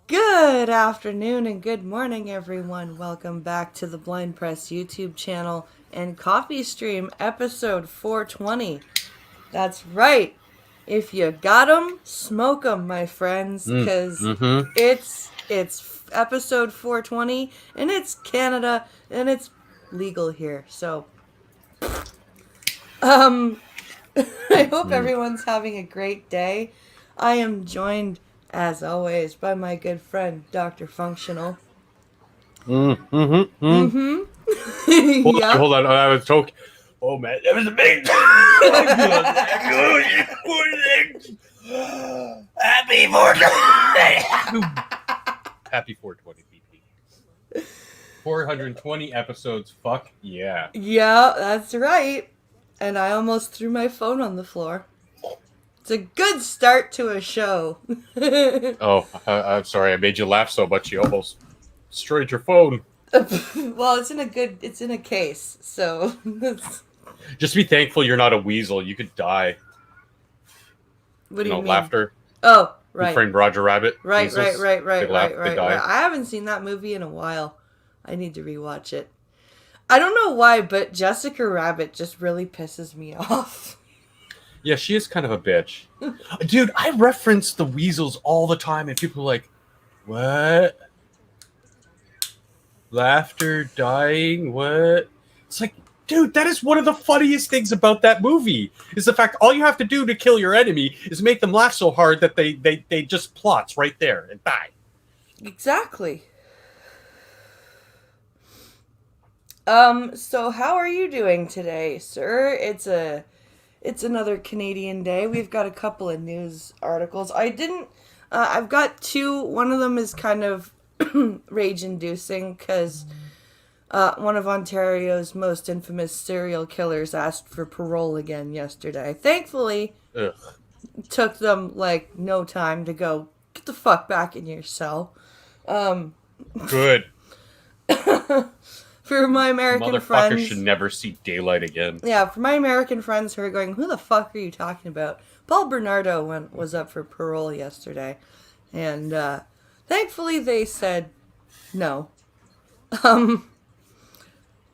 Good afternoon and good morning, everyone. Welcome back to the Blind Press YouTube channel and coffee stream episode 420. That's right. If you got 'em, smoke 'em, my friends, because it's episode 420 and it's Canada and it's legal here. So, I hope everyone's having a great day. I am joined, as always, by my good friend, Dr. Functional. Hold Yep. on. I was talking. Oh man, that was a big. Happy 420. Happy 420, PP. 420 episodes. Fuck yeah. Yeah, that's right. And I almost threw my phone on the floor. It's a good start to a show. Oh, I'm sorry. I made you laugh so much you almost destroyed your phone. Well, it's in a case, so Just be thankful you're not a weasel. You could die. What do you mean? Laughter. Oh, right. Who Framed Roger Rabbit. Right. Weasels. Right. I haven't seen that movie in a while. I need to rewatch it. I don't know why, but Jessica Rabbit just really pisses me off. Yeah, she is kind of a bitch. Dude, I reference the weasels all the time, and people are like, what? Laughter, dying, what? It's like, dude, that is one of the funniest things about that movie, is the fact all you have to do to kill your enemy is make them laugh so hard that they just plots right there and die. Exactly. So how are you doing today, sir? It's another Canadian day. We've got a couple of news articles. I've got two. One of them is kind of rage-inducing because one of Ontario's most infamous serial killers asked for parole again yesterday. Thankfully, Ugh. it took them like no time to go, get the fuck back in your cell. Good. For my American friends... Motherfucker should never see daylight again. Yeah, for my American friends who are going, who the fuck are you talking about? Paul Bernardo was up for parole yesterday. And thankfully they said no. But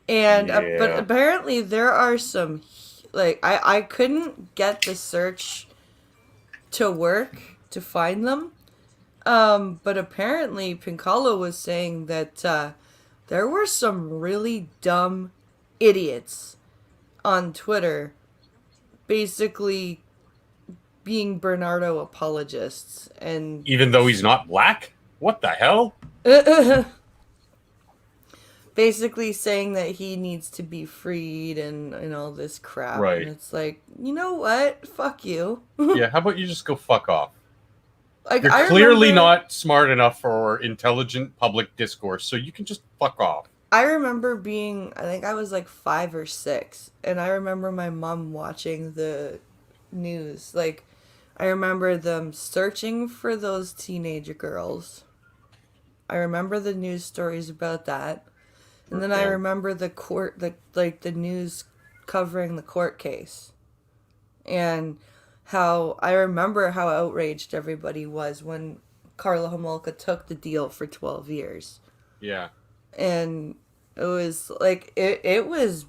apparently there are some... Like, I couldn't get the search to work to find them. But apparently Pinkalo was saying that... there were some really dumb idiots on Twitter basically being Bernardo apologists. And even though he's not black? What the hell? basically saying that he needs to be freed and all this crap. Right. And it's like, you know what? Fuck you. Yeah, how about you just go fuck off? Like, You're clearly not smart enough for intelligent public discourse, so you can just fuck off. I remember I think I was like 5 or 6, and I remember my mom watching the news. Like, I remember them searching for those teenage girls. I remember the news stories about that. And then I remember the news covering the court case. And I remember how outraged everybody was when Karla Homolka took the deal for 12 years. Yeah. And it was like, it was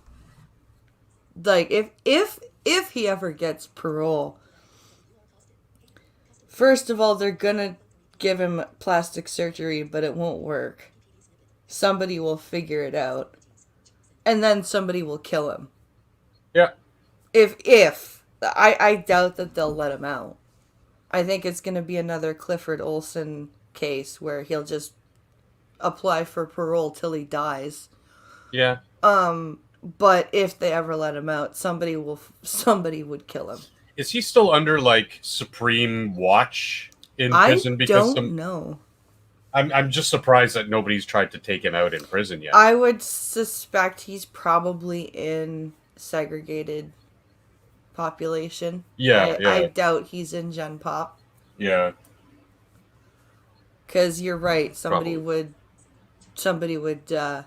like, if he ever gets parole, first of all, they're gonna give him plastic surgery, but it won't work. Somebody will figure it out. And then somebody will kill him. Yeah. I doubt that they'll let him out. I think it's going to be another Clifford Olson case where he'll just apply for parole till he dies. Yeah. But if they ever let him out, somebody would kill him. Is he still under like supreme watch in prison? I don't know. I'm just surprised that nobody's tried to take him out in prison yet. I would suspect he's probably in segregated population. Yeah, I doubt he's in Gen Pop. Yeah. Because you're right. Somebody Probably. would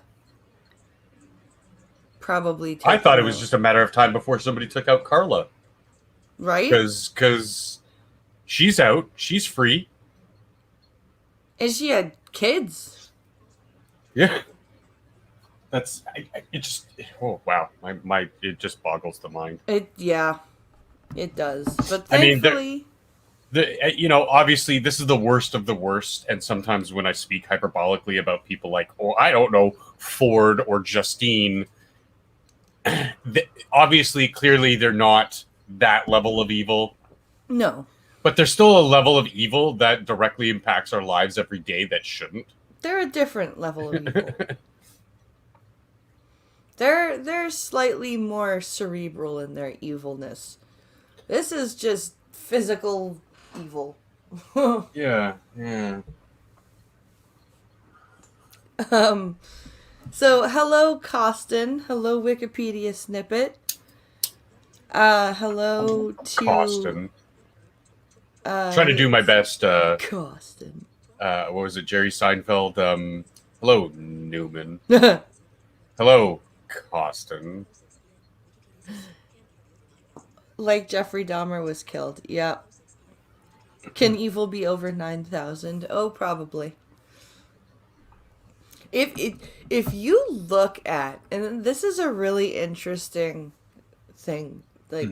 probably take I thought him it was out. just a matter of time before somebody took out Karla. Right? Because she's out. She's free. And she had kids. Yeah. It just, oh wow, it just boggles the mind. It does. But I mean, thankfully, obviously this is the worst of the worst, and sometimes when I speak hyperbolically about people like, oh, I don't know, Ford or Justine, obviously, clearly they're not that level of evil, no. but there's still a level of evil that directly impacts our lives every day that shouldn't. They're a different level of evil. They're slightly more cerebral in their evilness. This is just physical evil. Yeah. So hello Costin, hello Wikipedia snippet. Hello to Costin. Trying to do my best. Costin. What was it, Jerry Seinfeld? Hello, Newman. Hello, Costin. Like Jeffrey Dahmer was killed. Yeah. Can evil be over 9,000? Oh, probably. If you look at, and this is a really interesting thing, like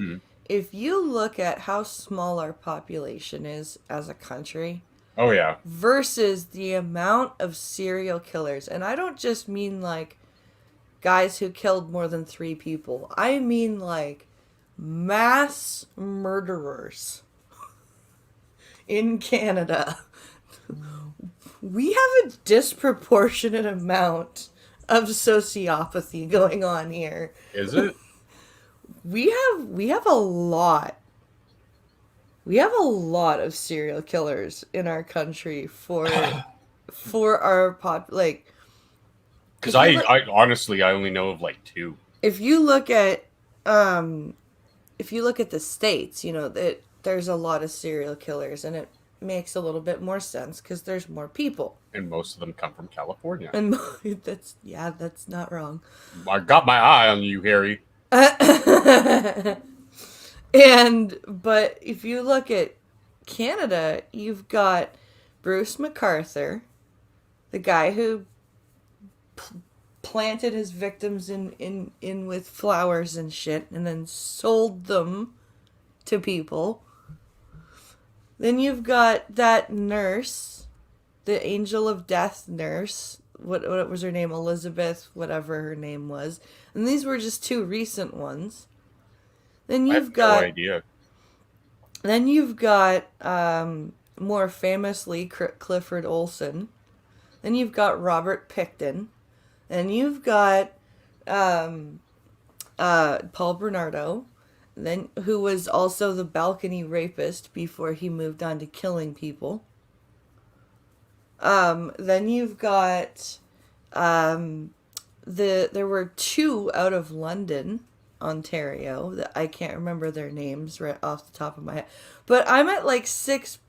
if you look at how small our population is as a country, oh yeah, versus the amount of serial killers, and I don't just mean like guys who killed more than 3 people. I mean like mass murderers in Canada. We have a disproportionate amount of sociopathy going on here. Is it? We have a lot. We have a lot of serial killers in our country for our like. Because I honestly I only know of like 2. If you look at the states, you know that there's a lot of serial killers, and it makes a little bit more sense because there's more people, and most of them come from California. and that's not wrong. I got my eye on you, Harry. But if you look at Canada, you've got Bruce MacArthur, the guy who planted his victims in with flowers and shit and then sold them to people. Then you've got that nurse, the angel of death nurse. What was her name? Elizabeth, whatever her name was. And these were just 2 recent ones. Then you've got no idea. Then you've got more famously Clifford Olson. Then you've got Robert Pickton. And you've got Paul Bernardo, then who was also the balcony rapist before he moved on to killing people. Then you've got there were 2 out of London, Ontario, that I can't remember their names right off the top of my head. But I'm at like six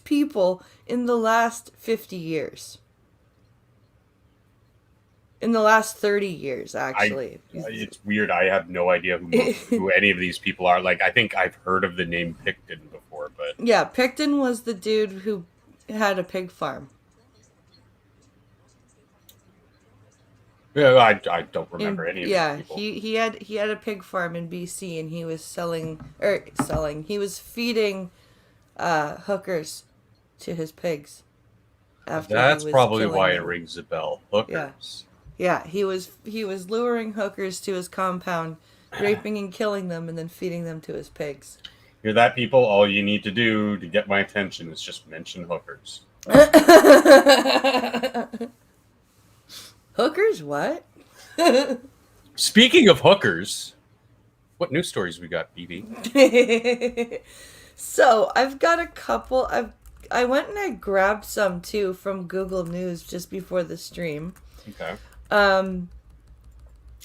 people in the last 50 years. In the last 30 years, actually. It's weird. I have no idea who any of these people are. Like, I think I've heard of the name Pickton before, but... Yeah, Pickton was the dude who had a pig farm. Yeah, I don't remember any of these people. Yeah, he had a pig farm in BC, and he was he was feeding hookers to his pigs. That's probably why it rings a bell. Hookers. Yeah, he was luring hookers to his compound, raping and killing them, and then feeding them to his pigs. Hear that, people? All you need to do to get my attention is just mention hookers. Hookers? What? Speaking of hookers, what news stories we got, BB? So, I've got a couple. I went and I grabbed some too from Google News just before the stream. Okay.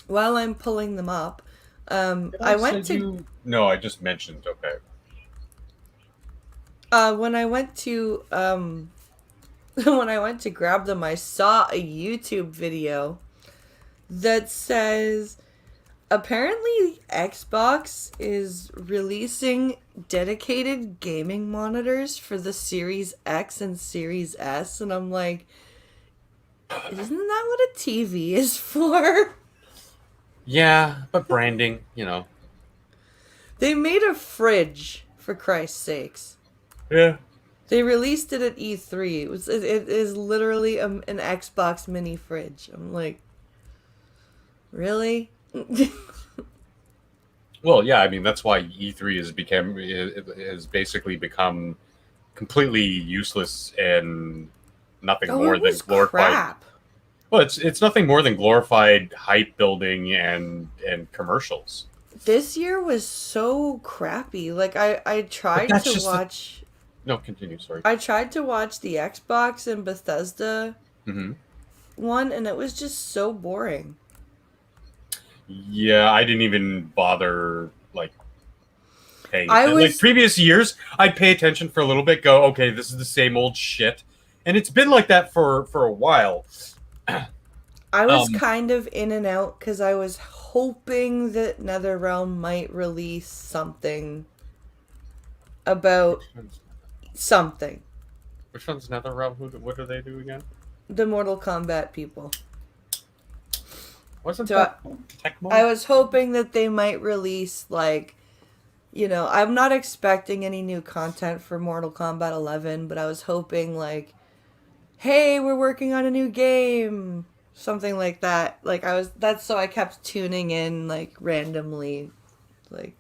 While I'm pulling them up, No, I just mentioned. Okay. When I went to when I went to grab them, I saw a YouTube video that says Apparently, Xbox is releasing dedicated gaming monitors for the Series X and Series S, and I'm like, isn't that what a TV is for? Yeah, but branding, you know. They made a fridge, for Christ's sakes. Yeah. They released it at E3. It is literally an Xbox mini fridge. I'm like, really? Well, yeah, I mean that's why E3 has basically become completely useless and nothing Oh, more it than was glorified. crap. Well, it's nothing more than glorified hype building and commercials. This year was so crappy. Like I But tried that's to just the watch no. Continue. Sorry. I tried to watch the Xbox and Bethesda Hmm. one, and it was just so boring. Yeah, I didn't even bother like paying I attention. Like was previous years, I'd pay attention for a little bit, go, okay, this is the same old shit, and it's been like that for a while. I was Um, kind of in and out because I was hoping that NetherRealm might release something about which one's something. which one's NetherRealm? What do they do again? The Mortal Kombat people. Wasn't So that I Tecmo? was hoping that they might release I'm not expecting any new content for Mortal Kombat 11, but I was hoping hey, we're working on a new game, something like that. That's so I kept tuning in randomly. Like,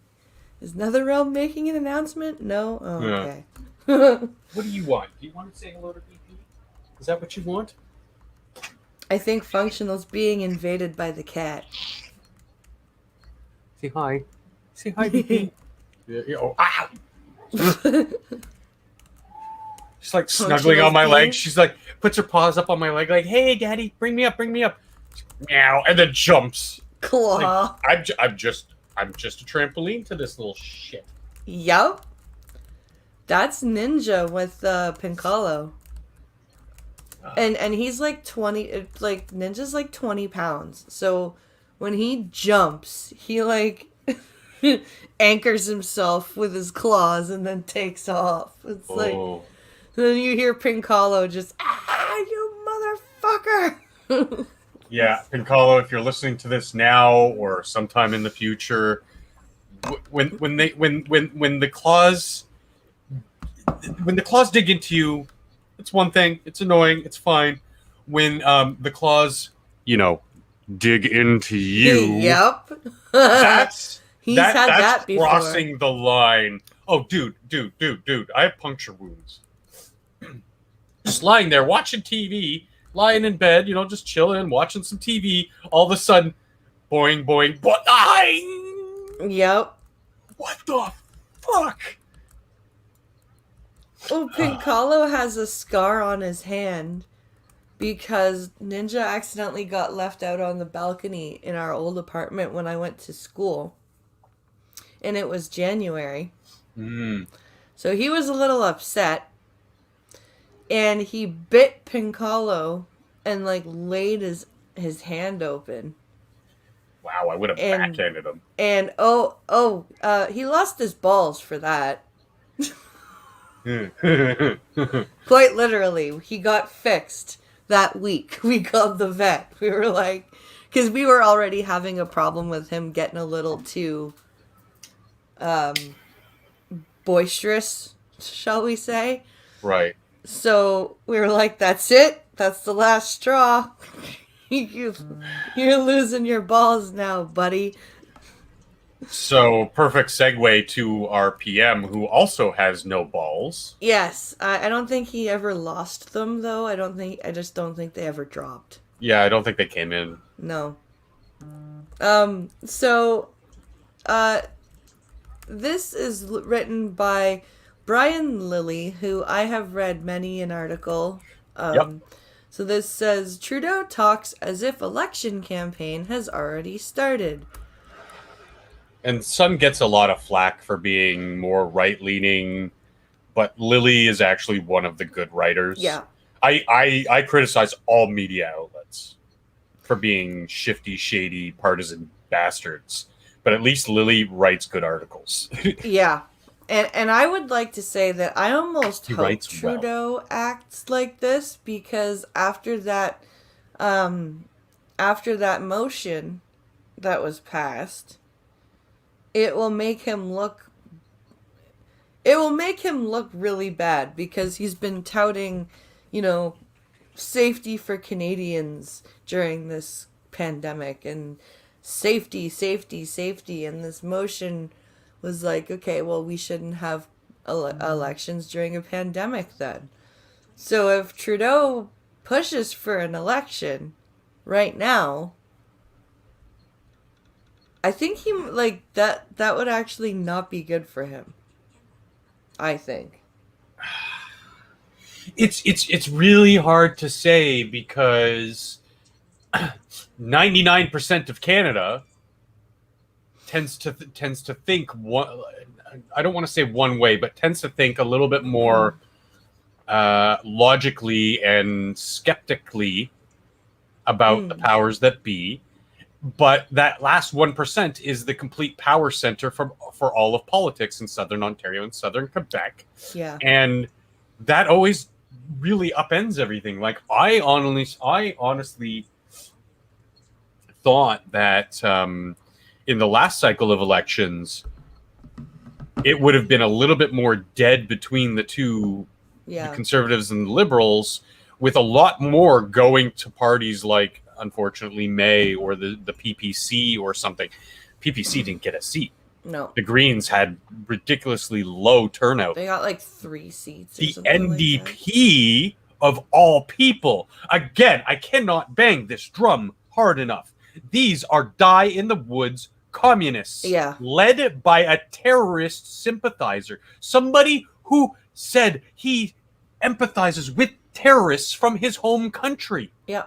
is NetherRealm making an announcement? No. Oh, Yeah. okay. What do you want? Do you want to say hello to BP? Is that what you want? I think Functional's being invaded by the cat. Say hi. Say hi, BP. Oh, ow! She's like snuggling on Functional's my leg. being She's like puts her paws up on my leg, like, "Hey, Daddy, bring me up, bring me up." Meow, and then jumps. Like claw. I'm just a trampoline to this little shit. Yup. That's Ninja with Pinkalo. And he's like 20, like Ninja's like 20 pounds. So when he jumps, he anchors himself with his claws and then takes off. It's like, Oh, then you hear Pinkalo just, you motherfucker. yeah, Pinkalo, if you're listening to this now or sometime in the future, when the claws dig into you, it's one thing. It's annoying. It's fine. When the claws, dig into you, Yep. that's He's had that's that before. crossing the line. Oh, dude, I have puncture wounds. Just lying there watching TV, lying in bed, just chilling, watching some TV. All of a sudden, boing, boing, boing. Yep. What the fuck? Oh, Pinkalo has a scar on his hand because Ninja accidentally got left out on the balcony in our old apartment when I went to school. And it was January. Mm. So he was a little upset. And he bit Pinkalo and laid his hand open. Wow, I would have backhanded him. And he lost his balls for that. Quite literally, he got fixed that week. We called the vet. We were like, because we were already having a problem with him getting a little too boisterous, shall we say. Right. So we were like, that's it. That's the last straw. You're losing your balls now, buddy. So, perfect segue to our PM, who also has no balls. Yes, I don't think he ever lost them, though. I just don't think they ever dropped. Yeah, I don't think they came in. No. So, this is written by Brian Lilly, who I have read many an article. Yep. So this says, Trudeau talks as if election campaign has already started. And Sun gets a lot of flack for being more right-leaning, but Lilly is actually one of the good writers. Yeah. I criticize all media outlets for being shifty, shady, partisan bastards. But at least Lilly writes good articles. Yeah. And I would like to say that I almost He hope writes well. Trudeau acts like this, because after that motion that was passed, it will make him look really bad, because he's been touting, safety for Canadians during this pandemic, and safety, safety, safety, and this motion was like, okay, well, we shouldn't have elections during a pandemic then. So if Trudeau pushes for an election right now, I think he that would actually not be good for him. I think. It's really hard to say, because 99% of Canada tends to think one. I don't want to say one way, but tends to think a little bit more logically and skeptically about the powers that be. But that last 1% is the complete power center for all of politics in Southern Ontario and Southern Quebec. Yeah. And that always really upends everything. Like, I honestly thought that in the last cycle of elections, it would have been a little bit more dead between the two, the Conservatives and the Liberals, with a lot more going to parties like, unfortunately, May or the PPC or something. PPC didn't get a seat. No. The Greens had ridiculously low turnout. They got like 3 seats. Or the NDP, like of all people. Again, I cannot bang this drum hard enough. These are die-in-the-woods communists, led by a terrorist sympathizer. Somebody who said he empathizes with terrorists from his home country. Yeah.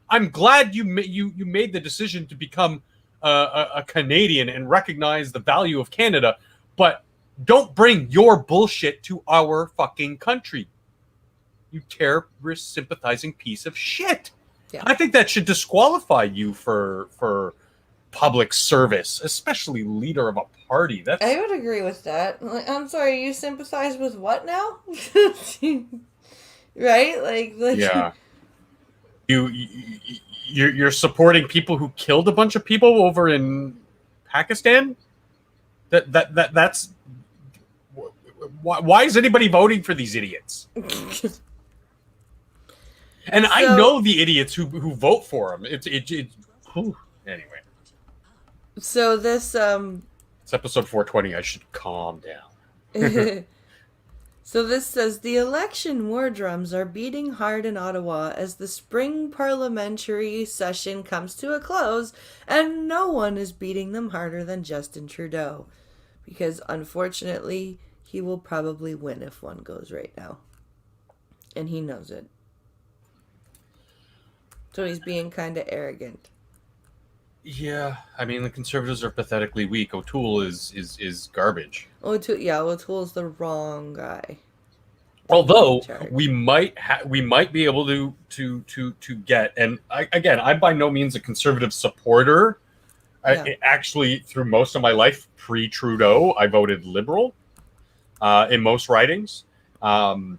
I'm glad you made the decision to become a Canadian and recognize the value of Canada, but don't bring your bullshit to our fucking country, you terrorist sympathizing piece of shit. Yeah. I think that should disqualify you for public service, especially leader of a party. I would agree with that. I'm sorry, you sympathize with what now? Right? Like yeah. You're supporting people who killed a bunch of people over in Pakistan? That's why is anybody voting for these idiots? And I know the idiots who vote for them. It's anyway. So this it's episode 420. I should calm down. So this says, the election war drums are beating hard in Ottawa as the spring parliamentary session comes to a close, and no one is beating them harder than Justin Trudeau, because unfortunately he will probably win if one goes right now, and he knows it. So he's being kind of arrogant. Yeah, I mean, the Conservatives are pathetically weak. O'Toole is garbage. O'Toole's the wrong guy. Although we might be able to get, and I'm by no means a Conservative supporter. I actually, through most of my life pre-Trudeau, I voted Liberal in most ridings. Oh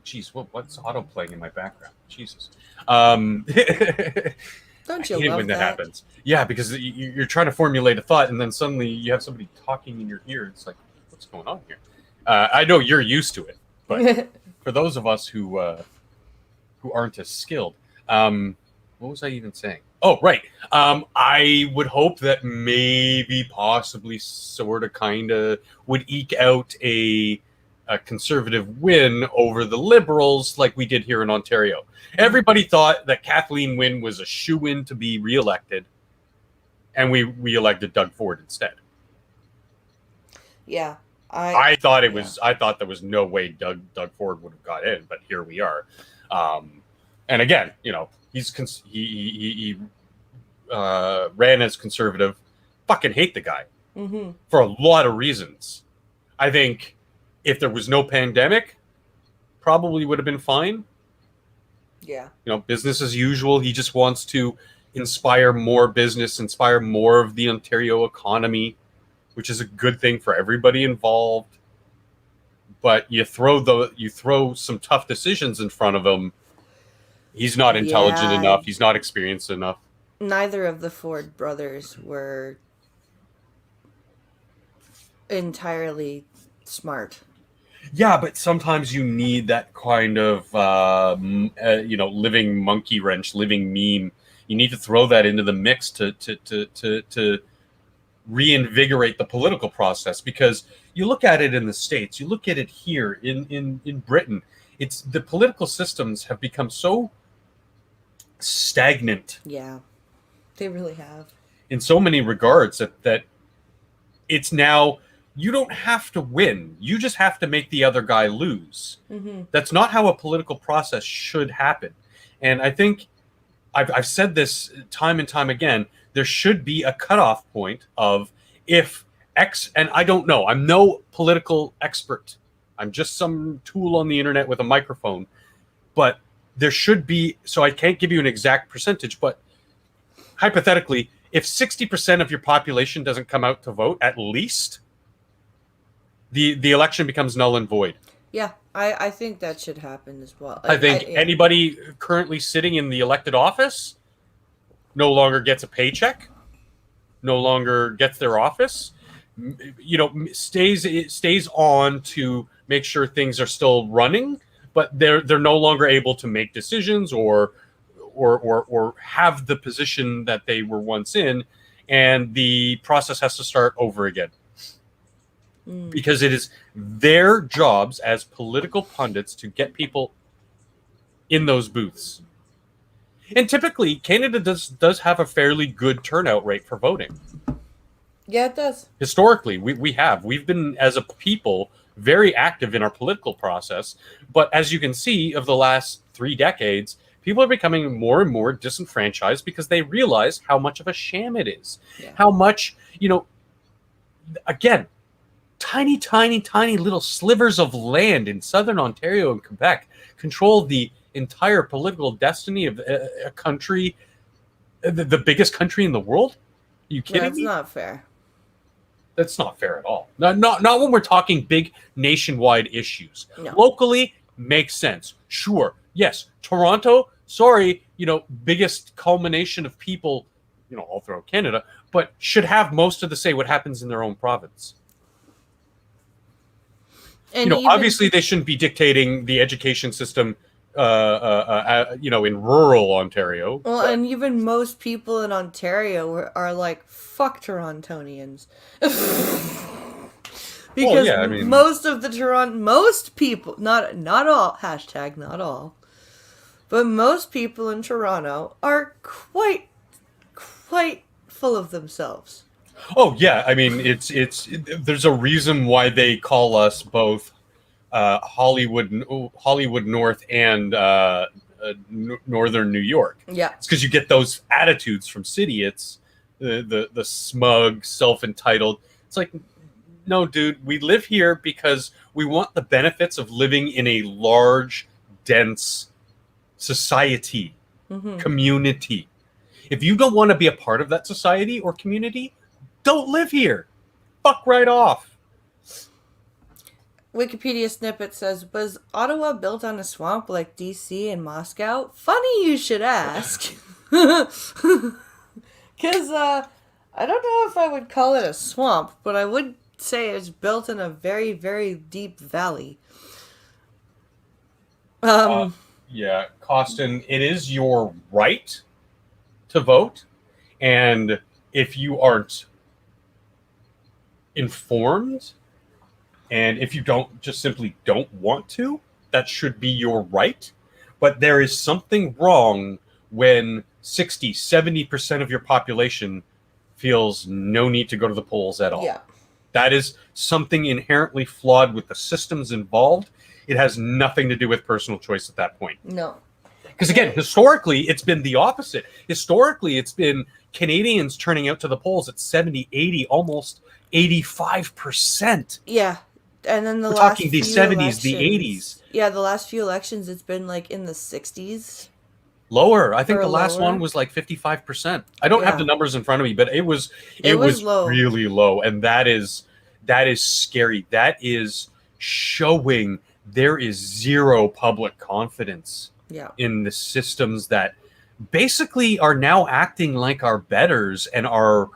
geez, what's auto playing in my background? Jesus. Don't you I hate it when that happens. Yeah, because you're trying to formulate a thought, and then suddenly you have somebody talking in your ear. It's like, what's going on here? I know you're used to it, but for those of us who aren't as skilled, what was I even saying? Oh, right. I would hope that maybe, possibly, sort of, kind of would eke out a Conservative win over the Liberals like we did here in Ontario. Everybody thought that Kathleen Wynne was a shoo-in to be reelected, and we re-elected Doug Ford instead. Yeah. I thought it was. I thought there was no way Doug Ford would have got in, but here we are. And again, he ran as Conservative. Fucking hate the guy for a lot of reasons. I think if there was no pandemic, probably would have been fine. Yeah. Business as usual. He just wants to inspire more business, inspire more of the Ontario economy, which is a good thing for everybody involved. But you throw some tough decisions in front of him. He's not intelligent Yeah, enough. He's not experienced enough. neither of the Ford brothers were entirely smart. Yeah, but sometimes you need that kind of living monkey wrench, living meme. You need to throw that into the mix to reinvigorate the political process, because you look at it in the States, you look at it here in Britain. It's the political systems have become so stagnant. Yeah, they really have. In so many regards that it's now, you don't have to win. You just have to make the other guy lose. Mm-hmm. That's not how a political process should happen. And I think I've said this time and time again. There should be a cutoff point of if X, and I don't know. I'm no political expert. I'm just some tool on the internet with a microphone. But there should be, so I can't give you an exact percentage, but hypothetically, if 60% of your population doesn't come out to vote, at least, the election becomes null and void. Yeah, I think that should happen as well. I think anybody currently sitting in the elected office no longer gets a paycheck, no longer gets their office, stays on to make sure things are still running, but they're no longer able to make decisions or have the position that they were once in, and the process has to start over again. Because it is their jobs as political pundits to get people in those booths. And typically, Canada does have a fairly good turnout rate for voting. Yeah, it does. Historically, we've been, as a people, very active in our political process. But as you can see, of the last 3 decades, people are becoming more and more disenfranchised because they realize how much of a sham it is. Yeah. How much, again, tiny little slivers of land in southern Ontario and Quebec control the entire political destiny of a country, the biggest country in the world. Are you kidding me? That's not fair. That's not fair at all. Not when we're talking big nationwide issues. No. Locally, makes sense. Sure. Yes. Toronto, sorry, biggest culmination of people, all throughout Canada, but should have most of the say what happens in their own province. And obviously they shouldn't be dictating the education system, in rural Ontario. Well, and even most people in Ontario are like, fuck Torontonians. Because most of the most people, not all, hashtag not all, but most people in Toronto are quite full of themselves. Oh yeah, it's there's a reason why they call us both Hollywood North and Northern New York. Yeah, it's because you get those attitudes from city. It's the smug, self-entitled. It's like, no, dude, we live here because we want the benefits of living in a large, dense society, community. If you don't want to be a part of that society or community, don't live here. Fuck right off. Wikipedia snippet says, was Ottawa built on a swamp like DC and Moscow? Funny you should ask. Because I don't know if I would call it a swamp, but I would say it's built in a very, very deep valley. Yeah, Costin, it is your right to vote. And if you aren't informed, and if you simply don't want to, that should be your right. But there is something wrong when 60, 70% of your population feels no need to go to the polls at all. Yeah. That is something inherently flawed with the systems involved. It has nothing to do with personal choice at that point. No. Because again, historically, it's been the opposite. Historically, it's been Canadians turning out to the polls at 70, 80, almost 85%. Yeah. And then we're talking the 70s, the 80s. Yeah, the last few elections, it's been like in the 60s. Lower. I think Or the last lower? one was like 55%. I don't have Yeah. the numbers in front of me, but it was It was low. really low, and that is scary. That is showing there is zero public confidence Yeah. in the systems that basically are now acting like our betters and our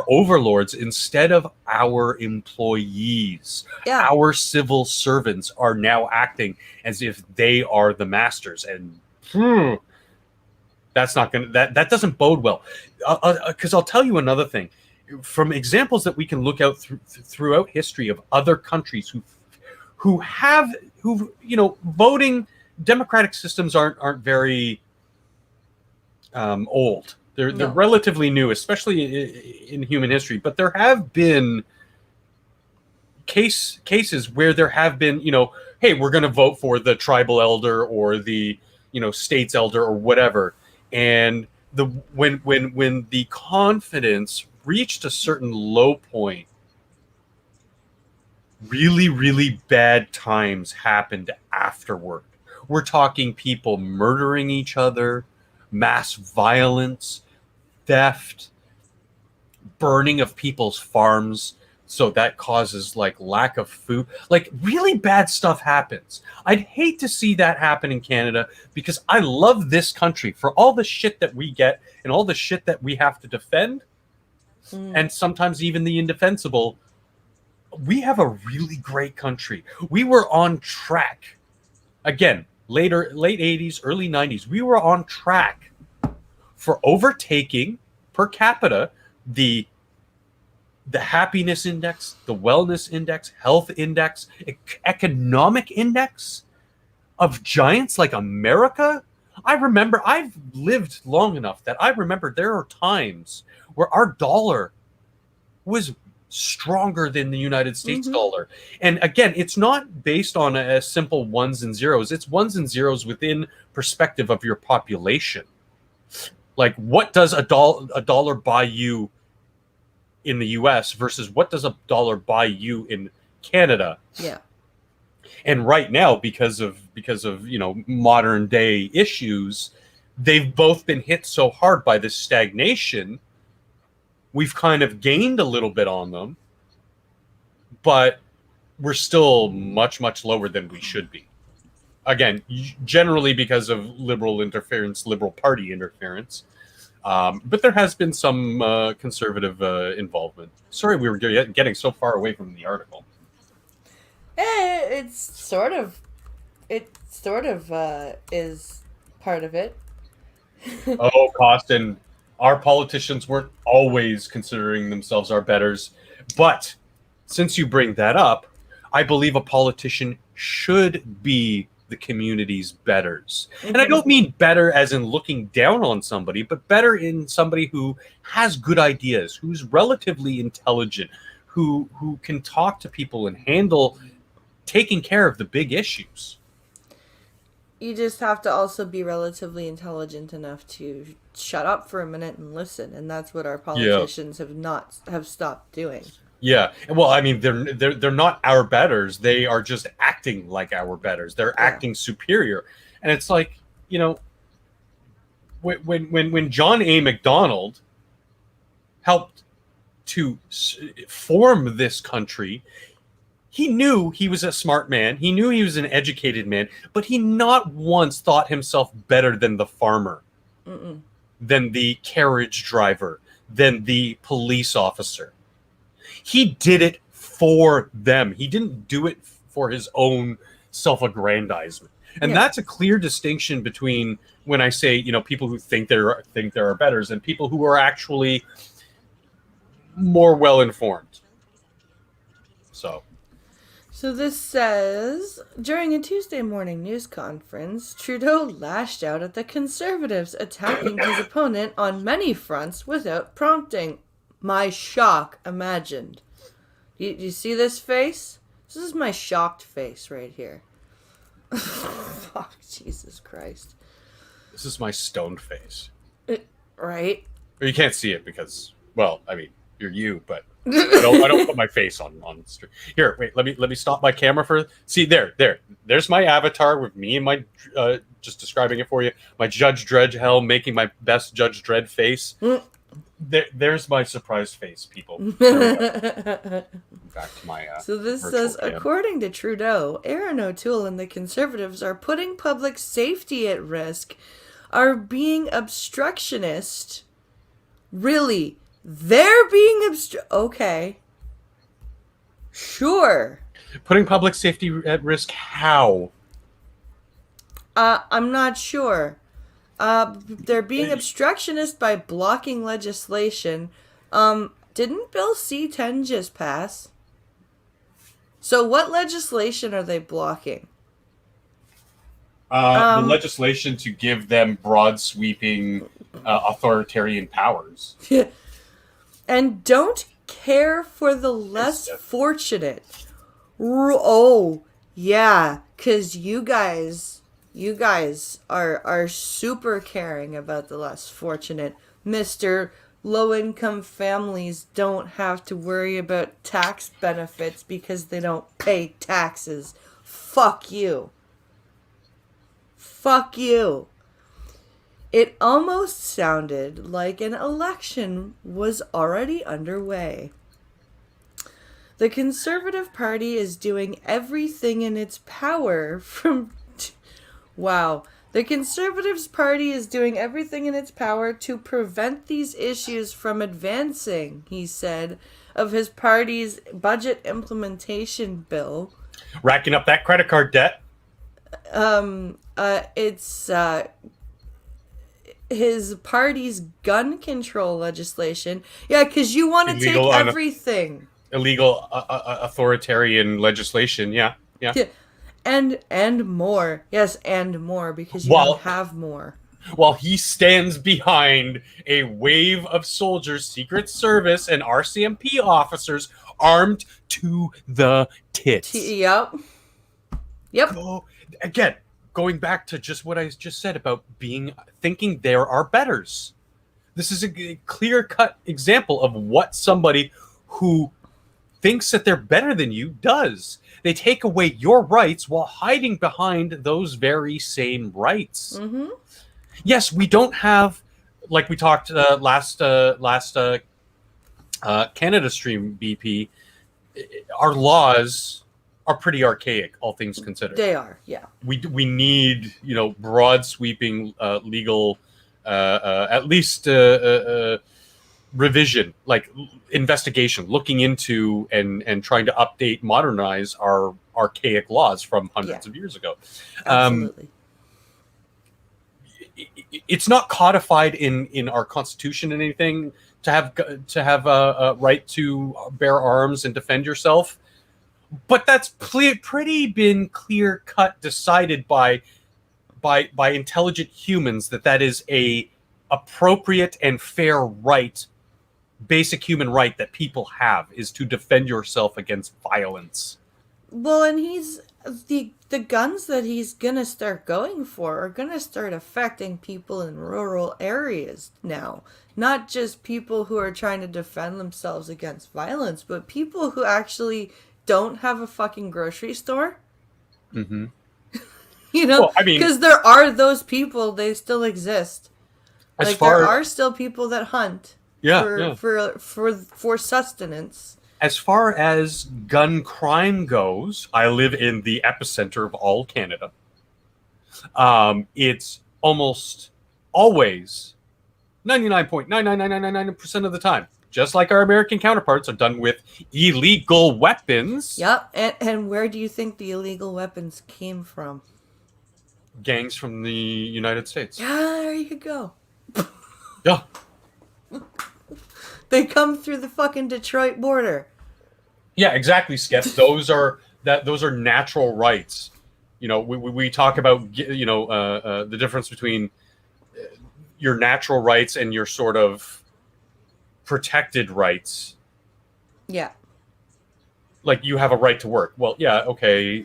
overlords instead of our employees. Yeah. Our civil servants are now acting as if they are the masters, and that's not gonna that doesn't bode well. Because I'll tell you another thing, from examples that we can look out throughout history of other countries who voting democratic systems aren't very old. They're No. relatively new, especially in human history. But there have been cases where there have been, hey, we're going to vote for the tribal elder or the state's elder or whatever, and when the confidence reached a certain low point, really, really bad times happened afterward. We're talking people murdering each other, mass violence, theft, burning of people's farms, so that causes like lack of food. Like really bad stuff happens. I'd hate to see that happen in Canada because I love this country for all the shit that we get and all the shit that we have to defend, and sometimes even the indefensible. We have a really great country. We were on track. Again, late 80s, early 90s, we were on track for overtaking per capita the happiness index, the wellness index, health index, economic index of giants like America. I remember, I've lived long enough that I remember there are times where our dollar was stronger than the United States dollar. And again, it's not based on a simple ones and zeros. It's ones and zeros within perspective of your population. Like, what does a dollar buy you in the US versus what does a dollar buy you in Canada? Yeah. And right now, because of modern day issues, they've both been hit so hard by this stagnation. We've kind of gained a little bit on them, but we're still much, much lower than we should be. Again, generally because of liberal interference, Liberal Party interference. But there has been some conservative involvement. Sorry, we were getting so far away from the article. It sort of is part of it. Oh, Costin, our politicians weren't always considering themselves our betters. But since you bring that up, I believe a politician should be the community's betters. And I don't mean better as in looking down on somebody, but better in somebody who has good ideas, who's relatively intelligent, who can talk to people and handle taking care of the big issues. You just have to also be relatively intelligent enough to shut up for a minute and listen, and that's what our politicians have stopped doing. Yeah, well, I mean, they're not our betters. They are just acting like our betters. They're acting superior, and it's like, when John A. MacDonald helped to form this country, he knew he was a smart man. He knew he was an educated man, but he not once thought himself better than the farmer, than the carriage driver, than the police officer. He did it for them. He didn't do it for his own self-aggrandizement. And that's a clear distinction between when I say, people who think there are betters and people who are actually more well-informed. So this says, during a Tuesday morning news conference, Trudeau lashed out at the Conservatives, attacking his opponent on many fronts without prompting. My shock imagined. You see this face? This is my shocked face right here. Fuck, Jesus Christ. This is my stoned face. Right? Or you can't see it because, well, I mean, you're you, but I don't put my face on the street. Here, wait, let me stop my camera for. See, there's my avatar with me and my just describing it for you. My Judge Dredd hell, making my best Judge Dredd face. There's my surprised face, people. There we go. Back to my So this virtual says, cam. according to Trudeau, Erin O'Toole and the Conservatives are putting public safety at risk, are being obstructionist. Really? They're being okay. Sure. Putting public safety at risk, how? I'm not sure. They're being obstructionist by blocking legislation. Didn't Bill C-10 just pass? So what legislation are they blocking? The legislation to give them broad sweeping authoritarian powers. And don't care for the less fortunate. Oh, yeah, because you guys are super caring about the less fortunate. Mr. Low-income families don't have to worry about tax benefits because they don't pay taxes. Fuck you. Fuck you. It almost sounded like an election was already underway. The Conservative Party is doing everything in its power from... Wow. The Conservatives Party is doing everything in its power to prevent these issues from advancing, he said, of his party's budget implementation bill. Racking up that credit card debt. It's his party's gun control legislation. Yeah, because you want to take everything. Illegal authoritarian legislation, yeah. And more. Yes, and more, because you don't have more. While he stands behind a wave of soldiers, Secret Service, and RCMP officers armed to the tits. Yep. Again, going back to just what I just said about thinking there are betters. This is a clear-cut example of what somebody who thinks that they're better than you does. They take away your rights while hiding behind those very same rights. Mm-hmm. Yes, we don't have, like we talked last Canada Stream BP, our laws are pretty archaic, all things considered. They are, yeah. We need, broad sweeping legal, at least revision, like investigation, looking into and trying to update, modernize our archaic laws from hundreds of years ago. Absolutely. It's not codified in our constitution and anything to have a right to bear arms and defend yourself, but that's pretty been clear cut, decided by intelligent humans that is a appropriate and fair right, basic human right that people have, is to defend yourself against violence. Well, and the guns that he's gonna start going for are gonna start affecting people in rural areas now. Not just people who are trying to defend themselves against violence, but people who actually don't have a fucking grocery store. Mm-hmm. Because there are those people, they still exist. There are still people that hunt for sustenance. As far as gun crime goes, I live in the epicenter of all Canada. It's almost always 99.99999% of the time, just like our American counterparts, are done with illegal weapons. Yep, and where do you think the illegal weapons came from? Gangs from the United States. Yeah, there you go. Yeah. They come through the fucking Detroit border. Yeah, exactly, Skep. Those are natural rights. We talk about the difference between your natural rights and your sort of protected rights. Yeah. Like, you have a right to work. Well, yeah, okay.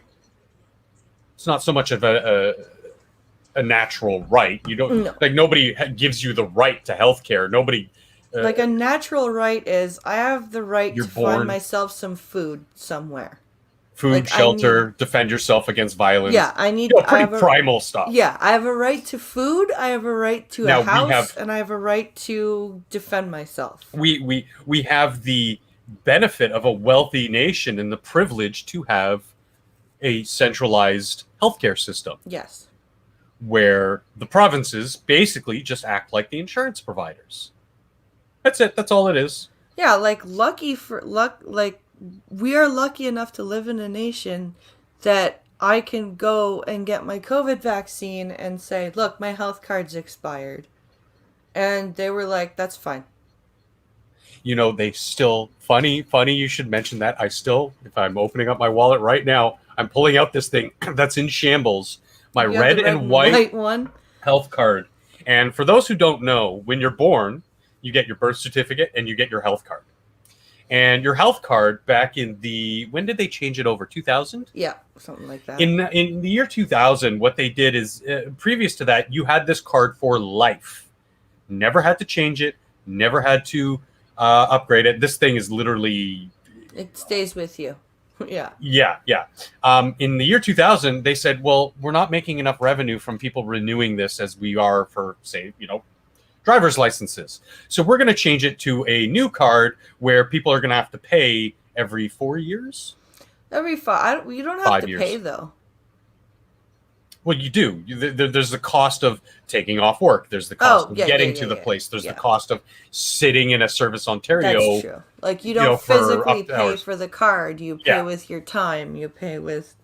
It's not so much of a natural right. You don't nobody gives you the right to healthcare. Nobody. Like, a natural right is, I have the right to find myself some food somewhere. Food, Like shelter, defend yourself against violence. yeah, Pretty primal stuff. Yeah, I have a right to food, I have a right to Now a house, and I have a right to defend myself. We have the benefit of a wealthy nation and the privilege to have a centralized healthcare system. Yes. Where the provinces basically just act like the insurance providers. That's it. That's all it is. Yeah, like we are lucky enough to live in a nation that I can go and get my COVID vaccine and say, look, my health card's expired. And they were like, that's fine. You know, they still, funny you should mention that. If I'm opening up my wallet right now, I'm pulling out this thing that's in shambles. My red and white one health card. And for those who don't know, when you're born, you get your birth certificate and you get your health card. And your health card back in when did they change it over? 2000? Yeah, something like that. In the year 2000, what they did is, previous to that, you had this card for life. Never had to change it. Never had to upgrade it. This thing is literally... It stays with you. Yeah. Yeah. In the year 2000, they said, well, we're not making enough revenue from people renewing this as we are for, say, driver's licenses. So we're going to change it to a new card where people are going to have to pay every 4 years. Every 5. You don't have to pay, though. Well, you do. There's the cost of taking off work. There's the cost of getting to the place. There's the cost of sitting in a Service Ontario. That's true. Like, you don't physically pay for the card. You pay with your time. You pay with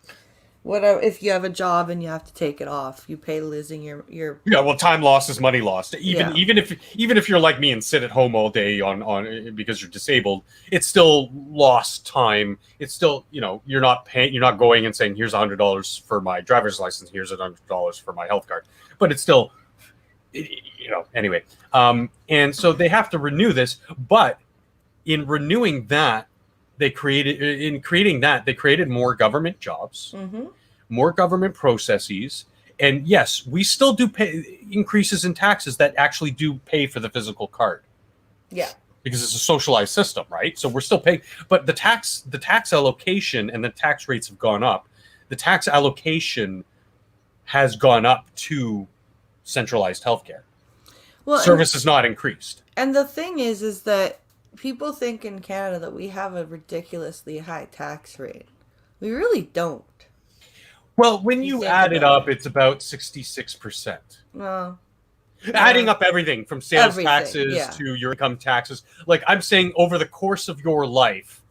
whatever. If you have a job and you have to take it off, you pay losing your. Yeah, well, time lost is money lost. Even if you're like me and sit at home all day on because you're disabled, it's still lost time. It's still, you're not paying. You're not going and saying, here's $100 for my driver's license. Here's $100 for my health card. But it's still, anyway. And so they have to renew this. But in renewing that, they created more government jobs, more government processes. And yes, we still do pay increases in taxes that actually do pay for the physical card. Yeah. Because it's a socialized system, right? So we're still paying, but the tax allocation and the tax rates have gone up. The tax allocation has gone up to centralized healthcare. Well, service is not increased. And the thing is that people think in Canada that we have a ridiculously high tax rate. We really don't. Well, when you add it up, it's about 66%. Well, adding up everything from sales taxes to your income taxes. Like, I'm saying over the course of your life,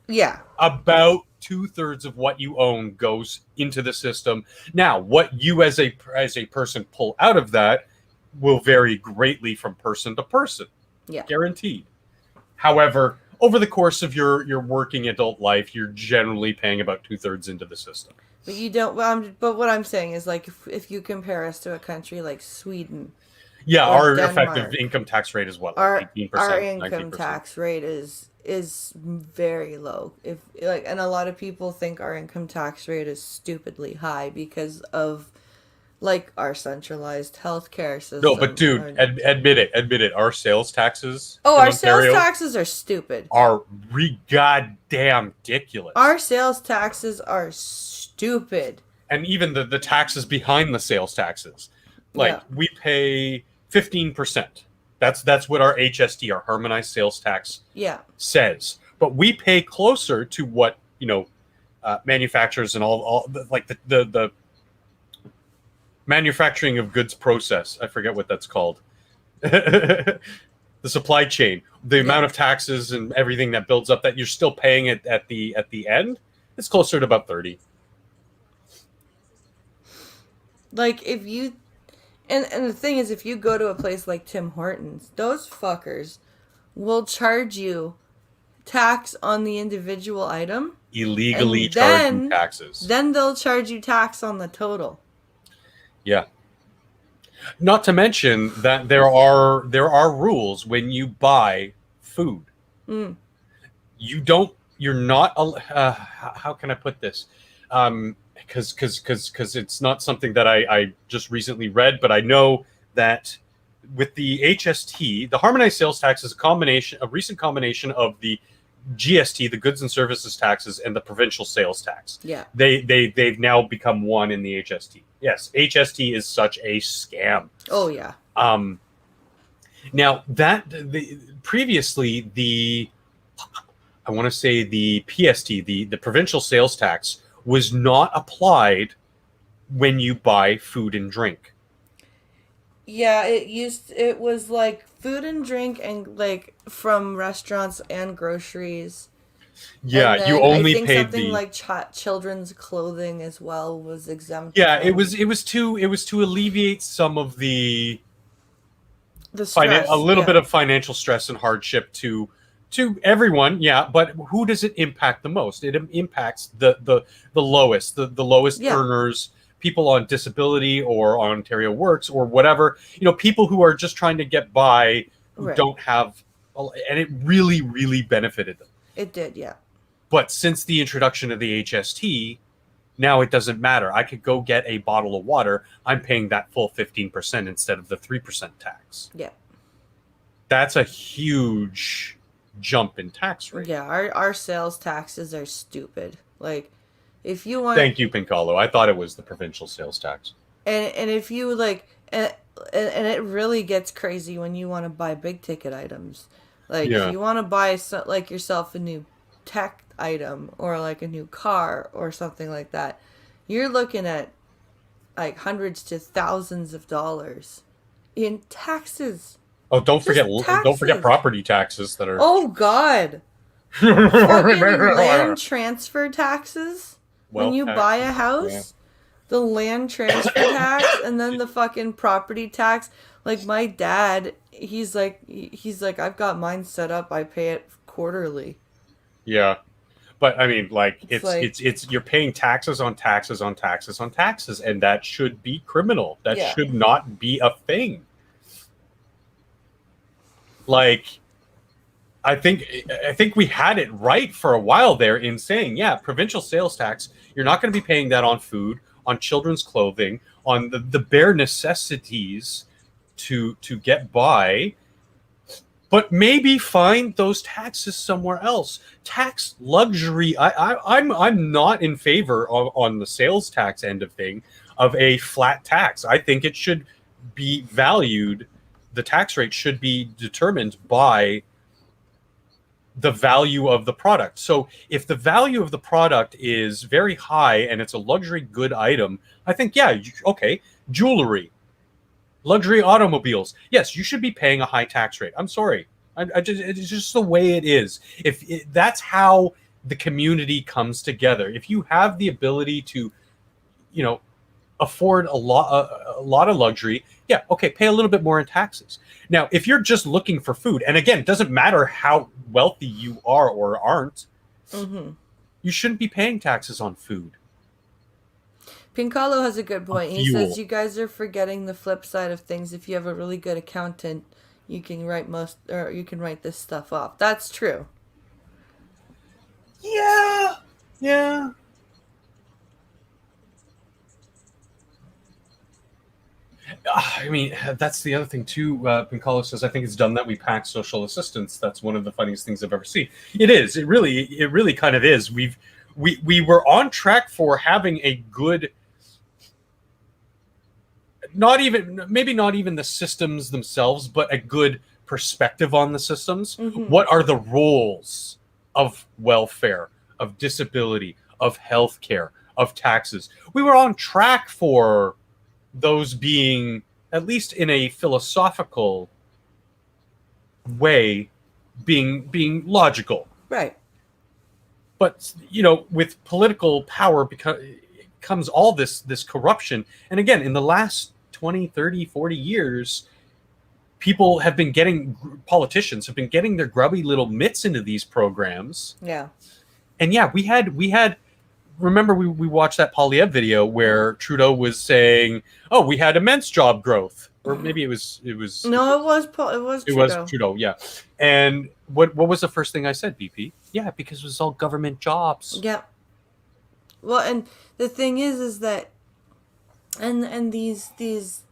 about 2/3 of what you own goes into the system. Now, what you as a person pull out of that will vary greatly from person to person. Yeah. Guaranteed. However, over the course of your working adult life, you're generally paying about 2/3 into the system. But you don't. But what I'm saying is, like, if you compare us to a country like Sweden, our Denmark, effective income tax rate is what, like 18%. Our income 19%. tax rate is very low. And a lot of people think our income tax rate is stupidly high because of like our centralized healthcare system. No, but dude, admit it. Our sales taxes. Our sales taxes are stupid. Are goddamn ridiculous. Our sales taxes are stupid. And even the taxes behind the sales taxes, like we pay 15%. That's what our HST, our harmonized sales tax, says. But we pay closer to what manufacturers and all like the manufacturing of goods process. I forget what that's called. The supply chain, the amount of taxes and everything that builds up that you're still paying it at the end. It's closer to about 30. Like if you, and the thing is, if you go to a place like Tim Hortons, those fuckers will charge you tax on the individual item. Illegally charging taxes. Then they'll charge you tax on the total. Yeah. Not to mention that there are rules when you buy food. Mm. You're not how can I put this? Because it's not something that I just recently read, but I know that with the HST, the harmonized sales tax is a recent combination of the GST, the goods and services taxes, and the provincial sales tax. Yeah. They've now become one in the HST. Yes, HST is such a scam. Oh yeah. Now previously I want to say the PST, the provincial sales tax, was not applied when you buy food and drink. Yeah, it was like food and drink and like from restaurants and groceries. Yeah, And you then I only think paid something the like children's clothing as well was exempt yeah. from It was to alleviate some of the the a stress. little bit Yeah. of financial stress and hardship to everyone. Yeah, but who does it impact the most? It impacts the lowest, the lowest Yeah. earners, people on disability or on Ontario Works or whatever. People who are just trying to get by, who Right. don't have, and it really, really benefited them. It did, yeah. But since the introduction of the HST, now it doesn't matter. I could go get a bottle of water. I'm paying that full 15% instead of the 3% tax. Yeah. That's a huge jump in tax rate. Yeah, our sales taxes are stupid. Like if you want Thank you, Pinkalo. I thought it was the provincial sales tax. and if you like and it really gets crazy when you want to buy big ticket items. Like if Yeah. you want to buy like yourself a new tech item or like a new car or something like that, you're looking at like hundreds to thousands of dollars in taxes. Oh, don't Just forget taxes. property taxes that are. Oh God. Fucking land transfer taxes when Wealth you buy a taxes, house. The land transfer tax and then the fucking property tax. Like my dad, he's like I've got mine set up. I pay it quarterly. Yeah. But I mean, like It's like it's you're paying taxes on taxes on taxes on taxes, and that should be criminal. That yeah. should not be a thing. Like, I think we had it right for a while there in saying, yeah, provincial sales tax. You're not going to be paying that on food, on children's clothing, on the bare necessities to get by. But maybe find those taxes somewhere else. Tax luxury. I'm not in favor on the sales tax end of thing of a flat tax. I think it should be valued. The tax rate should be determined by the value of the product. So if the value of the product is very high and it's a luxury good item, I think, yeah, okay, jewelry, luxury automobiles. Yes, you should be paying a high tax rate. I'm sorry. It's just the way it is. That's how the community comes together. If you have the ability to, afford a lot of luxury, yeah, okay, pay a little bit more in taxes. Now, if you're just looking for food, and again, it doesn't matter how wealthy you are or aren't, you shouldn't be paying taxes on food. Pinkalo has a good point. He Fuel. says you guys are forgetting the flip side of things. If you have a really good accountant, you can write this stuff off. That's true. Yeah. I mean, that's the other thing too. Pinkalo says, "I think it's dumb that we pack social assistance." That's one of the funniest things I've ever seen. It is. It really kind of is. We were on track for having a good, maybe not even the systems themselves, but a good perspective on the systems. What are the roles of welfare, of disability, of healthcare, of taxes? We were on track for those being, at least in a philosophical way, being logical. Right. But with political power comes all this corruption. And again, in the last 20, 30, 40 years, politicians have been getting their grubby little mitts into these programs. Yeah. And yeah, we had remember we watched that Polyev video where Trudeau was saying, "Oh, we had immense job growth," or maybe it was No, it was Trudeau. It was Trudeau, yeah. And what was the first thing I said, BP? Yeah, because it was all government jobs. Yeah. Well, and the thing is that, and these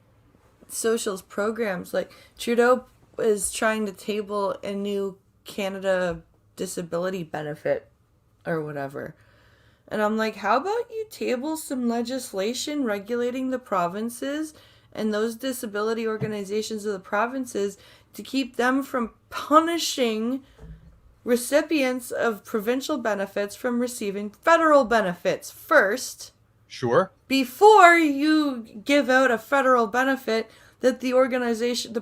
socials programs, like Trudeau is trying to table a new Canada disability benefit or whatever. And I'm like, how about you table some legislation regulating the provinces and those disability organizations of the provinces to keep them from punishing recipients of provincial benefits from receiving federal benefits first. Sure. Before you give out a federal benefit that the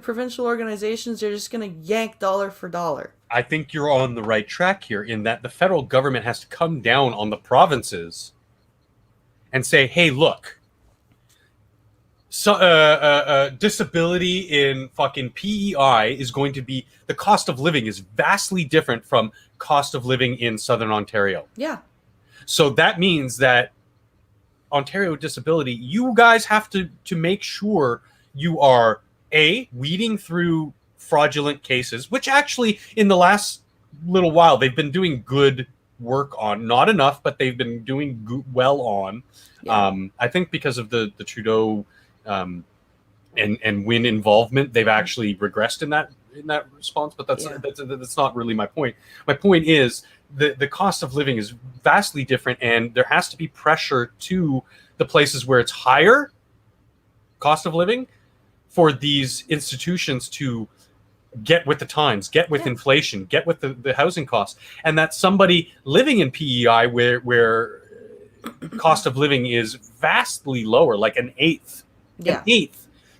provincial organizations are just going to yank dollar for dollar. I think you're on the right track here in that the federal government has to come down on the provinces and say, hey, look, so disability in fucking PEI is going to be, the cost of living is vastly different from cost of living in Southern Ontario. Yeah. So that means that Ontario disability, you guys have to make sure you are weeding through fraudulent cases, which actually in the last little while they've been doing good work on. Not enough, but they've been doing well on. Yeah. I think because of the Trudeau and Wynne involvement, they've actually regressed in that response. But that's not really my point. My point is the cost of living is vastly different, and there has to be pressure to the places where it's higher cost of living for these institutions to get with the times, get with inflation, get with the housing costs. And that somebody living in PEI where cost of living is vastly lower, like an eighth,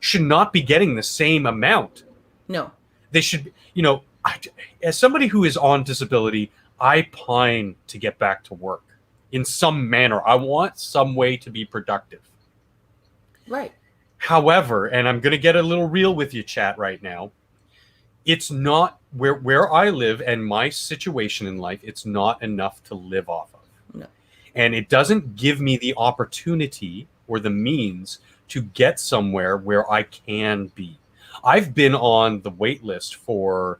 should not be getting the same amount. No. They should, as somebody who is on disability, I pine to get back to work in some manner. I want some way to be productive. Right. However, and I'm going to get a little real with you, chat, right now, it's not where I live and my situation in life, it's not enough to live off of. No. And it doesn't give me the opportunity or the means to get somewhere where I can be. I've been on the wait list for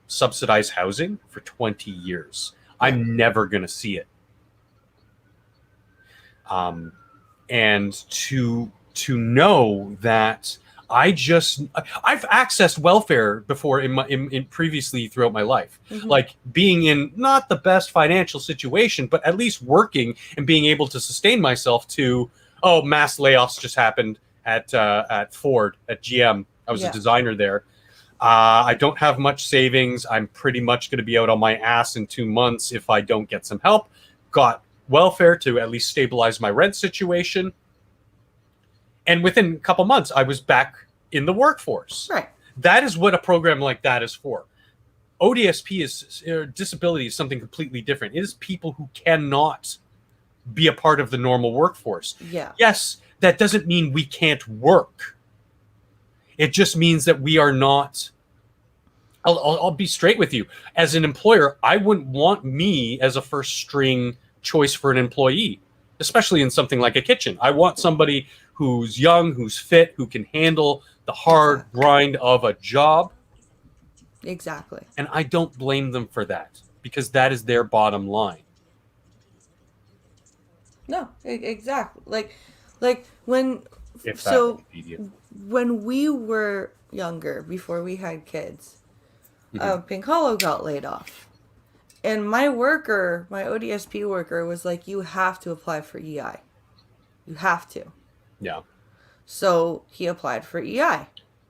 subsidized housing for 20 years. I'm never going to see it. And to know that I've accessed welfare before in previously throughout my life, like being in not the best financial situation, but at least working and being able to sustain myself to, mass layoffs just happened at Ford, at GM. I was a designer there. I don't have much savings. I'm pretty much going to be out on my ass in 2 months if I don't get some help. Got welfare to at least stabilize my rent situation. And within a couple months, I was back in the workforce. Right. That is what a program like that is for. ODSP disability is something completely different. It is people who cannot be a part of the normal workforce. Yeah. Yes, that doesn't mean we can't work. It just means that we are not. I'll be straight with you. As an employer, I wouldn't want me as a first string choice for an employee, especially in something like a kitchen. I want somebody who's young, who's fit, who can handle the hard grind of a job. Exactly. And I don't blame them for that because that is their bottom line. No, exactly. Like when when we were younger, before we had kids, Pinkalo got laid off. And my ODSP worker was like, you have to apply for EI. You have to. Yeah. So he applied for EI.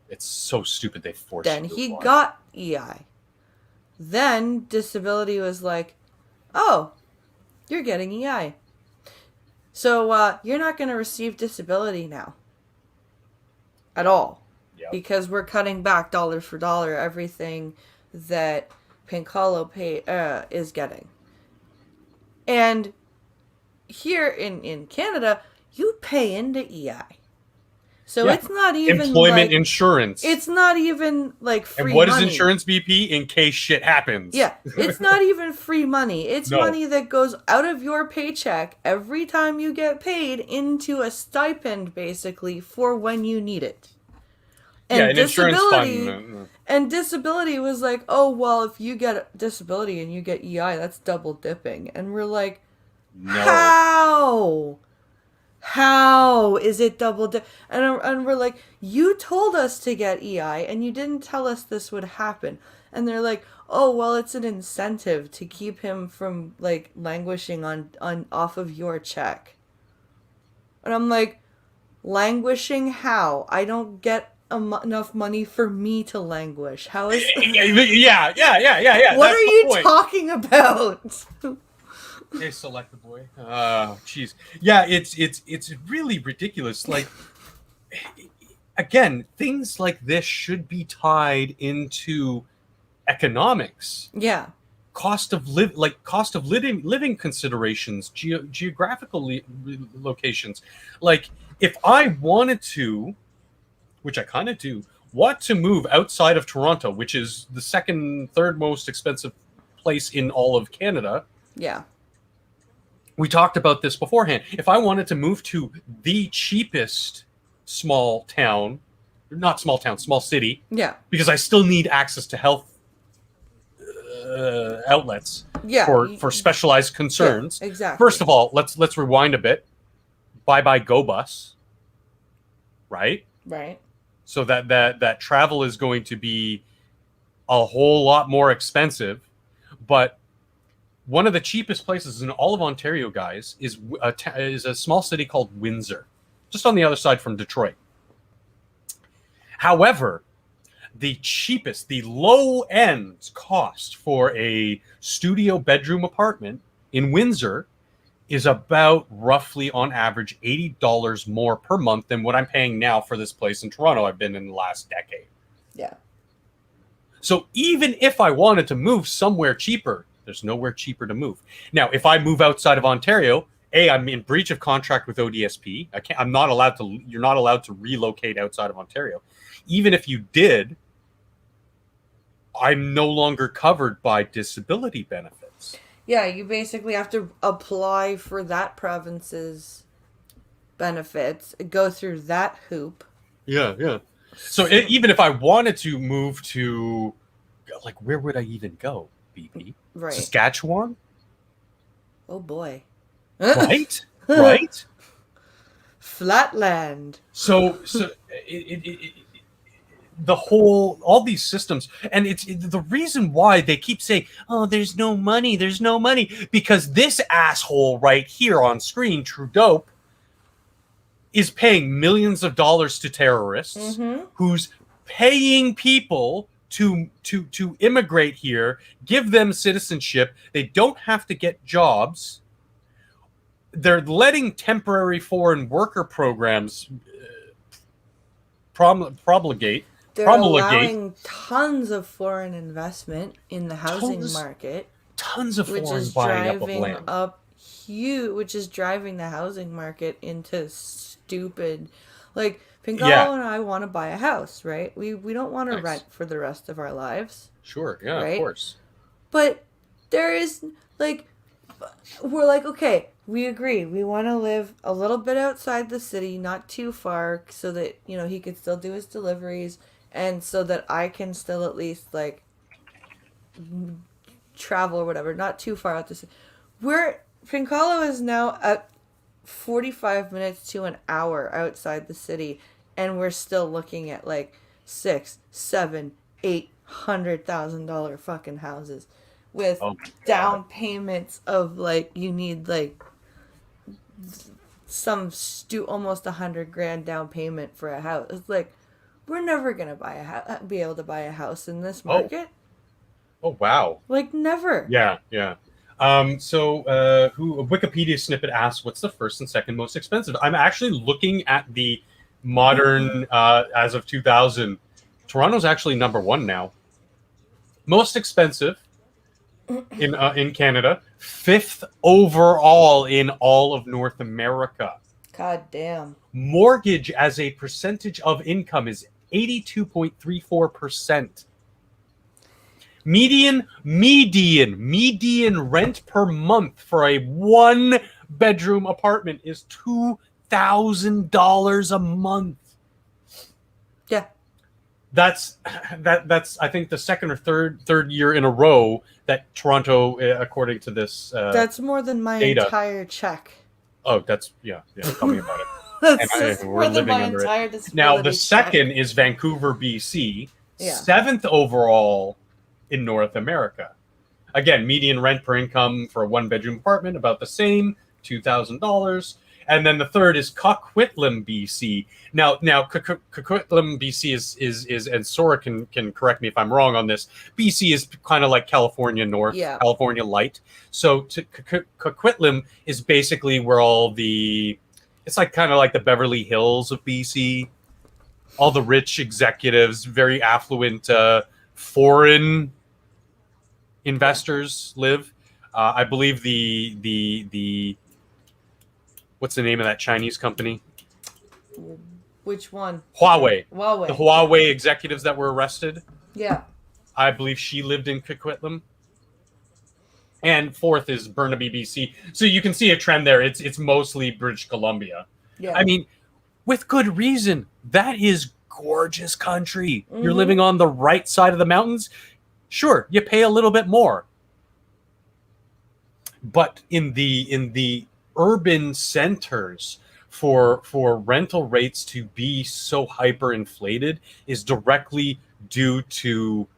It's so stupid they forced Then you to he apply. got EI. Then disability was like, oh, you're getting EI. So you're not going to receive disability now. At all. Yep. Because we're cutting back dollar for dollar everything that Pinkalo is getting. And here in Canada, you pay into EI. So it's not even employment insurance. It's not even like free money. And what is insurance, BP? In case shit happens. Yeah, it's not even free money. It's money that goes out of your paycheck every time you get paid into a stipend, basically, for when you need it. And an disability, insurance fund. And disability was like, oh, well, if you get disability and you get EI, that's double dipping. And we're like, no. How is it double dip? And we're like, you told us to get EI and you didn't tell us this would happen. And they're like, oh well, it's an incentive to keep him from like languishing on off of your check. And I'm like, languishing how? I don't get enough money for me to languish. How is Yeah. what That's are the you point. talking about? Hey, select the boy. Jeez. Yeah, it's really ridiculous. Like, again, things like this should be tied into economics, Yeah. cost of living considerations, geographical locations. Like, if I wanted to, which I kind of do, want to move outside of Toronto, which is the third most expensive place in all of Canada. Yeah. We talked about this beforehand. If I wanted to move to the cheapest small city, Yeah. because I still need access to health outlets Yeah. for specialized concerns. Yeah, exactly. First of all, let's rewind a bit. Bye Go Bus, right? Right. So that travel is going to be a whole lot more expensive, but one of the cheapest places in all of Ontario, guys, is a small city called Windsor, just on the other side from Detroit. However, the cheapest, the low-end cost for a studio bedroom apartment in Windsor is about roughly, on average, $80 more per month than what I'm paying now for this place in Toronto I've been in the last decade. Yeah. So even if I wanted to move somewhere cheaper, there's nowhere cheaper to move. Now, if I move outside of Ontario, I'm in breach of contract with ODSP. I'm not allowed to. You're not allowed to relocate outside of Ontario. Even if you did, I'm no longer covered by disability benefits. Yeah, you basically have to apply for that province's benefits, go through that hoop. Yeah. So even if I wanted to move to, like, where would I even go, BP? Right. Saskatchewan? Oh boy. Right? Right? Flatland. So all these systems, and it's the reason why they keep saying, oh, there's no money, because this asshole right here on screen, Trudeau, is paying millions of dollars to terrorists, who's paying people to immigrate here, give them citizenship. They don't have to get jobs. They're letting temporary foreign worker programs promulgate. They're allowing tons of foreign investment in the housing market. Tons of foreign buying up of land. Which is driving the housing market into stupid. Like, Pinkalo and I want to buy a house, right? We don't want to rent for the rest of our lives. Sure, yeah, right? Of course. But there is, like, we're like, okay, we agree. We want to live a little bit outside the city, not too far, so that, he can still do his deliveries, and so that I can still at least, like, travel or whatever, not too far out the city. Pinkalo is now at 45 minutes to an hour outside the city, and we're still looking at, like, $600,000, $700,000, $800,000 fucking houses with down payments of, like, you need, like, some almost $100,000 down payment for a house. It's like, we're never gonna be able to buy a house in this market. Oh wow! Like, never. Yeah. So a Wikipedia snippet asks, "What's the first and second most expensive?" I'm actually looking at the modern as of 2000. Toronto's actually number one now. Most expensive in Canada, 5th overall in all of North America. God damn. Mortgage as a percentage of income is 82.34%. Median rent per month for a 1-bedroom apartment is $2,000 a month. Yeah. That's I think the second or third year in a row that Toronto, according to this that's more than my entire check. Oh, that's yeah. Tell me about it. That's more than my entire disability Now the check. second is Vancouver, BC. Yeah. 7th overall in North America. Again, median rent per income for a one-bedroom apartment about the same, $2,000. And then the third is Coquitlam, BC. Now, Coquitlam, BC is and Sora can correct me if I'm wrong on this. BC is kind of like California North, Yeah. California Light. So Coquitlam is basically where all the, it's like kind of like the Beverly Hills of BC. All the rich executives, very affluent foreign investors live. I believe the what's the name of that Chinese company? Which one? Huawei. Huawei. The Huawei executives that were arrested. Yeah. I believe she lived in Coquitlam. And fourth is Burnaby, BC. So you can see a trend there. It's mostly British Columbia. Yeah. I mean, with good reason. That is gorgeous country. Mm-hmm. You're living on the right side of the mountains. Sure, you pay a little bit more. But in the urban centers, for rental rates to be so hyperinflated is directly due to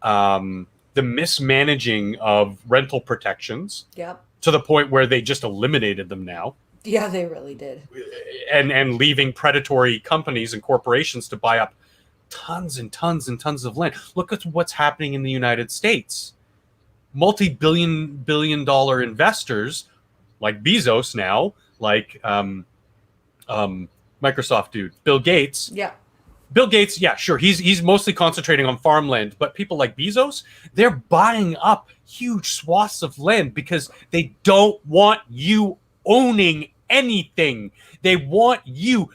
the mismanaging of rental protections. Yep. To the point where they just eliminated them now. Yeah, they really did. And leaving predatory companies and corporations to buy up tons and tons and tons of land. Look at what's happening in the United States. Multi-billion dollar investors like Bezos now, like Microsoft dude, Bill Gates. Yeah. Bill Gates, yeah, sure. He's mostly concentrating on farmland, but people like Bezos, they're buying up huge swaths of land because they don't want you owning anything. They want you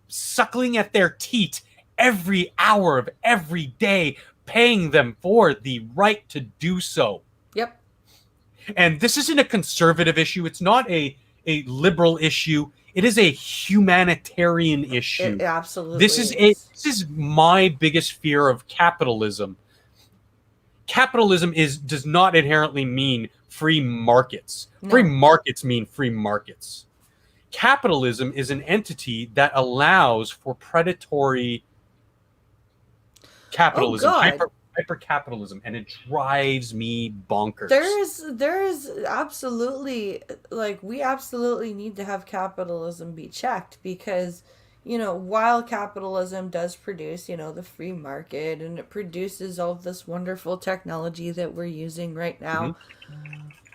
suckling at their teat every hour of every day, paying them for the right to do so. Yep. And this isn't a conservative issue. It's not a liberal issue. It is a humanitarian issue. It absolutely This is my biggest fear of capitalism. Capitalism does not inherently mean free markets. No. Free markets mean free markets. Capitalism is an entity that allows for predatory capitalism, hyper capitalism, and it drives me bonkers. There is absolutely, like, we absolutely need to have capitalism be checked because, you know, while capitalism does produce, you know, the free market and it produces all of this wonderful technology that we're using right now,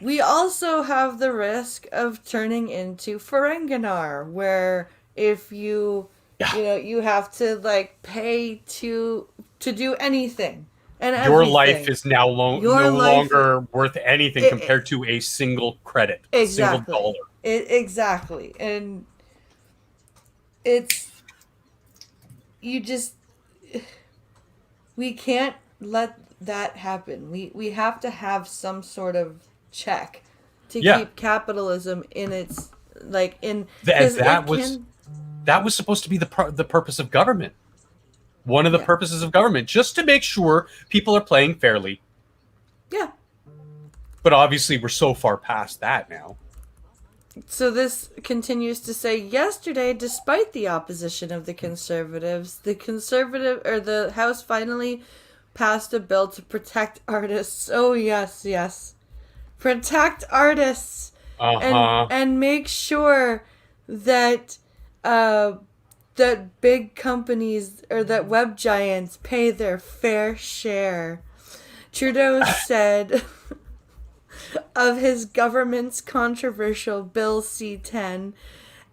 we also have the risk of turning into Ferenginar, where if you know, you have to like pay to do anything. And your life is now no longer worth anything compared to a single credit, exactly. A single dollar. Exactly. And we can't let that happen. We have to have some sort of check to keep capitalism in its, like, in... That was supposed to be the purpose of government. One of the purposes of government, just to make sure people are playing fairly. Yeah. But obviously we're so far past that now. So this continues to say, yesterday, despite the opposition of the Conservatives, the House finally passed a bill to protect artists. Oh, yes. Protect artists. And make sure that that big companies or that web giants pay their fair share. Trudeau said of his government's controversial Bill C-10,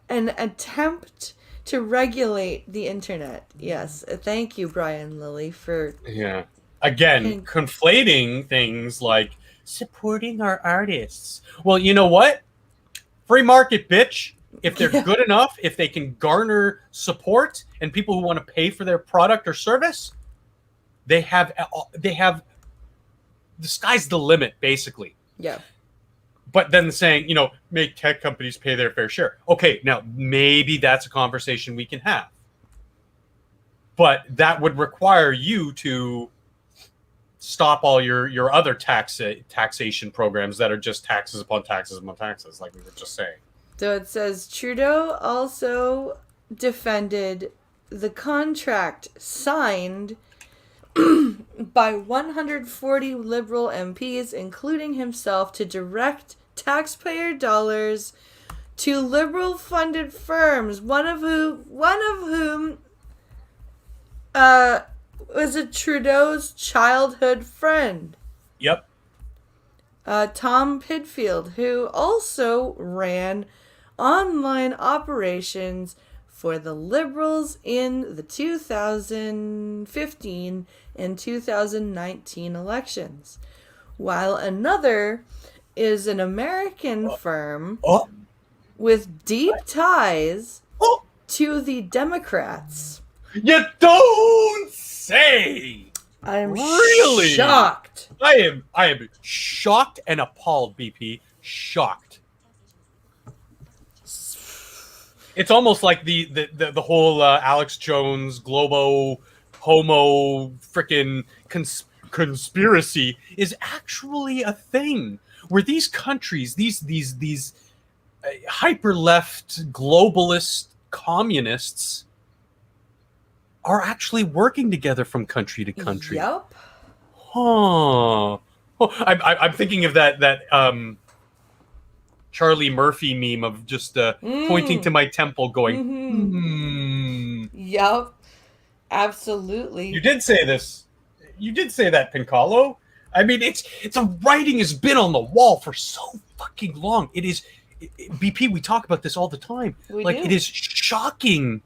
an attempt to regulate the internet. Yes, thank you, Brian Lilly, for... Yeah. Again, conflating things like supporting our artists. Well, you know what? Free market, bitch. If they're good enough, if they can garner support and people who want to pay for their product or service, they have the sky's the limit, basically. Yeah. But then saying, you know, make tech companies pay their fair share. Okay, now maybe that's a conversation we can have. But that would require you to stop all your other taxation programs that are just taxes upon taxes upon taxes, like we were just saying. So it says Trudeau also defended the contract signed by 140 Liberal MPs, including himself, to direct taxpayer dollars to Liberal-funded firms, one of whom was a Trudeau's childhood friend. Yep. Tom Pidfield, who also ran online operations for the Liberals in the 2015 and 2019 elections, while another is an American firm with deep ties to the Democrats. You don't say! I'm really shocked. I am shocked and appalled, BP. Shocked. It's almost like the whole Alex Jones Globo homo frickin' conspiracy is actually a thing where these countries, these hyper left globalist communists are actually working together from country to country. Yep. Huh. I'm thinking of that Charlie Murphy meme of just pointing to my temple going, Yep. Absolutely. You did say this. You did say that, Pinkalo. I mean, it's a writing has been on the wall for so fucking long. It is, BP, we talk about this all the time. It is shocking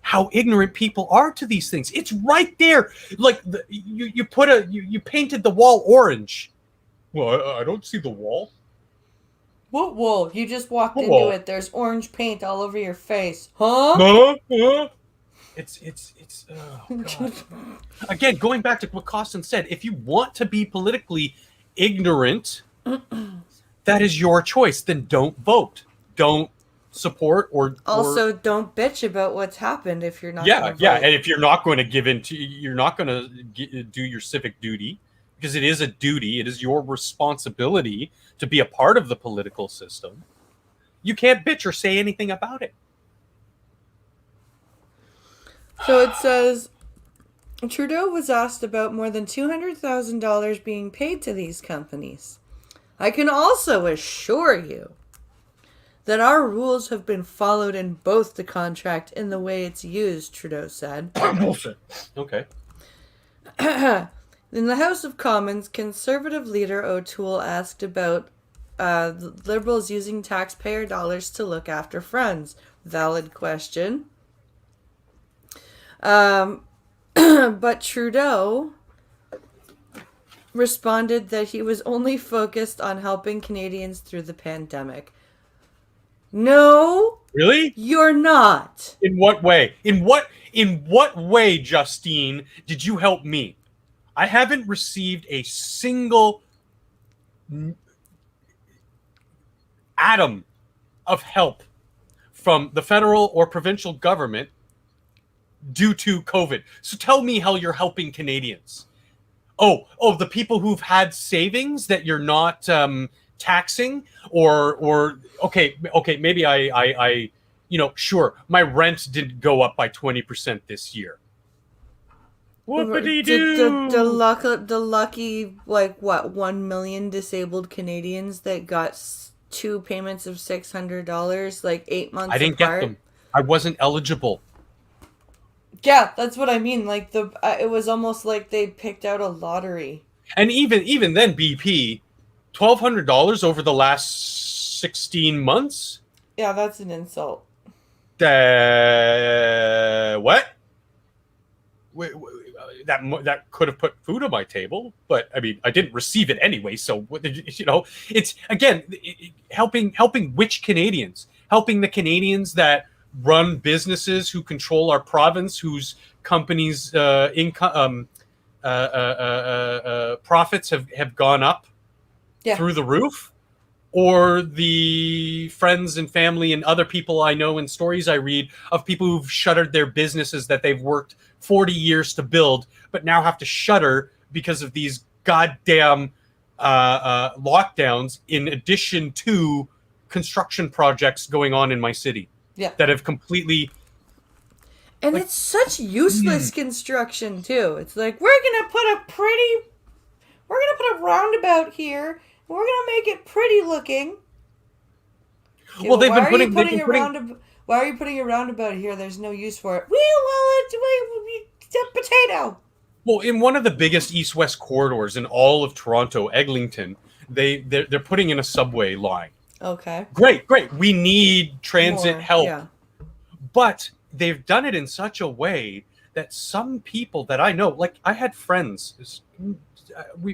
how ignorant people are to these things. It's right there. Like you painted the wall orange. Well, I don't see the wall. What wall? You just walked into it. There's orange paint all over your face. Huh? It's oh God. Again, going back to what Costin said, if you want to be politically ignorant, that is your choice. Then don't vote. Don't support or don't bitch about what's happened if you're not. And if you're not going to give in to, you're not going to do your civic duty, because it is a duty. It is your responsibility to be a part of the political system. You can't bitch or say anything about it. So it says Trudeau was asked about more than $200,000 being paid to these companies. I can also assure you that our rules have been followed in both the contract and the way it's used, Trudeau said. Bullshit. Okay. In the House of Commons, Conservative leader O'Toole asked about Liberals using taxpayer dollars to look after friends. Valid question. But Trudeau responded that he was only focused on helping Canadians through the pandemic. No. Really? You're not. In what way? In what way, Justine, did you help me? I haven't received a single atom of help from the federal or provincial government due to COVID. So tell me how you're helping Canadians. Oh, the people who've had savings that you're not taxing, or okay, maybe I sure, my rent didn't go up by 20% this year. Whoopity-doo. The lucky 1 million disabled Canadians that got 2 payments of $600 like 8 months apart. I didn't get them. I wasn't eligible. Yeah, that's what I mean. Like it was almost like they picked out a lottery. And even then, BP, $1,200 over the last 16 months. Yeah, that's an insult. What? That could have put food on my table, but I mean, I didn't receive it anyway. So it's again helping which Canadians? Helping the Canadians that run businesses, who control our province, whose companies' income profits have gone up through the roof, or the friends and family and other people I know and stories I read of people who've shuttered their businesses that they've worked 40 years to build, but now have to shutter because of these goddamn lockdowns, in addition to construction projects going on in my city that have completely And Like, it's such useless construction too. It's like we're gonna put a roundabout here, and we're gonna make it pretty looking. Okay, well, but they've been putting. why are you putting a roundabout here? There's no use for it. It's a potato. Well, in one of the biggest east-west corridors in all of Toronto, Eglinton, they're putting in a subway line. Okay. Great. We need transit More, help, yeah. but they've done it in such a way that some people that I know, like I had friends,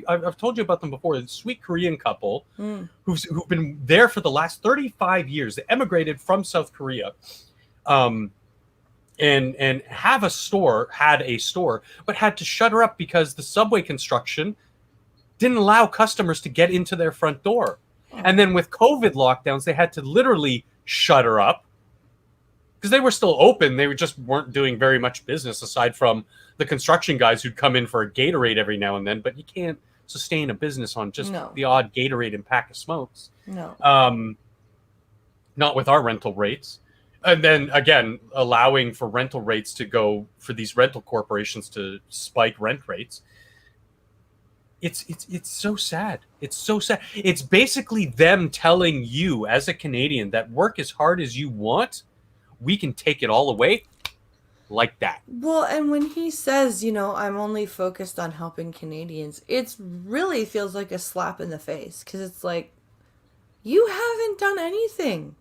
I've told you about them before. A sweet Korean couple who've been there for the last 35 years. They emigrated from South Korea, and had a store, but had to shutter up because the subway construction didn't allow customers to get into their front door. And then with COVID lockdowns, they had to literally shutter up because they were still open. They just weren't doing very much business aside from the construction guys who'd come in for a Gatorade every now and then. But you can't sustain a business on just the odd Gatorade and pack of smokes. No. Not with our rental rates. And then again, allowing for rental rates to go for these rental corporations to spike rent rates. It's so sad. It's so sad. It's basically them telling you as a Canadian that work as hard as you want, we can take it all away like that. Well, and when he says, I'm only focused on helping Canadians, it really feels like a slap in the face because it's like, you haven't done anything.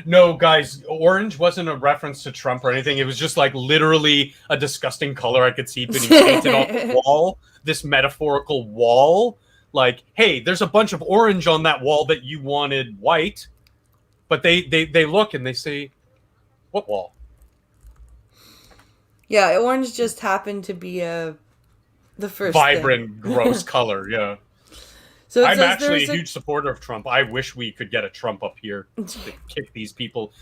No, guys, orange wasn't a reference to Trump or anything. It was just like literally a disgusting color I could see being painted on the wall. This metaphorical wall. Like, hey, there's a bunch of orange on that wall that you wanted white. But they look and they say, what wall? Yeah, orange just happened to be the first vibrant, gross color, yeah. So I'm actually a huge supporter of Trump. I wish we could get a Trump up here to kick these people.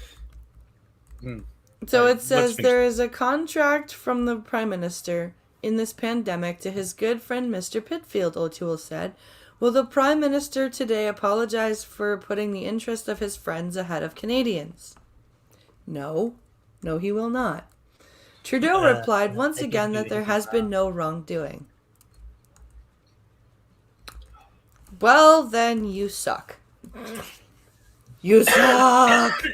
So it says there is a contract from the Prime Minister in this pandemic to his good friend Mr. Pitfield, O'Toole said. Will the Prime Minister today apologize for putting the interest of his friends ahead of Canadians? No, he will not. Trudeau replied once again that there has been no wrongdoing. Well, then you suck. You suck!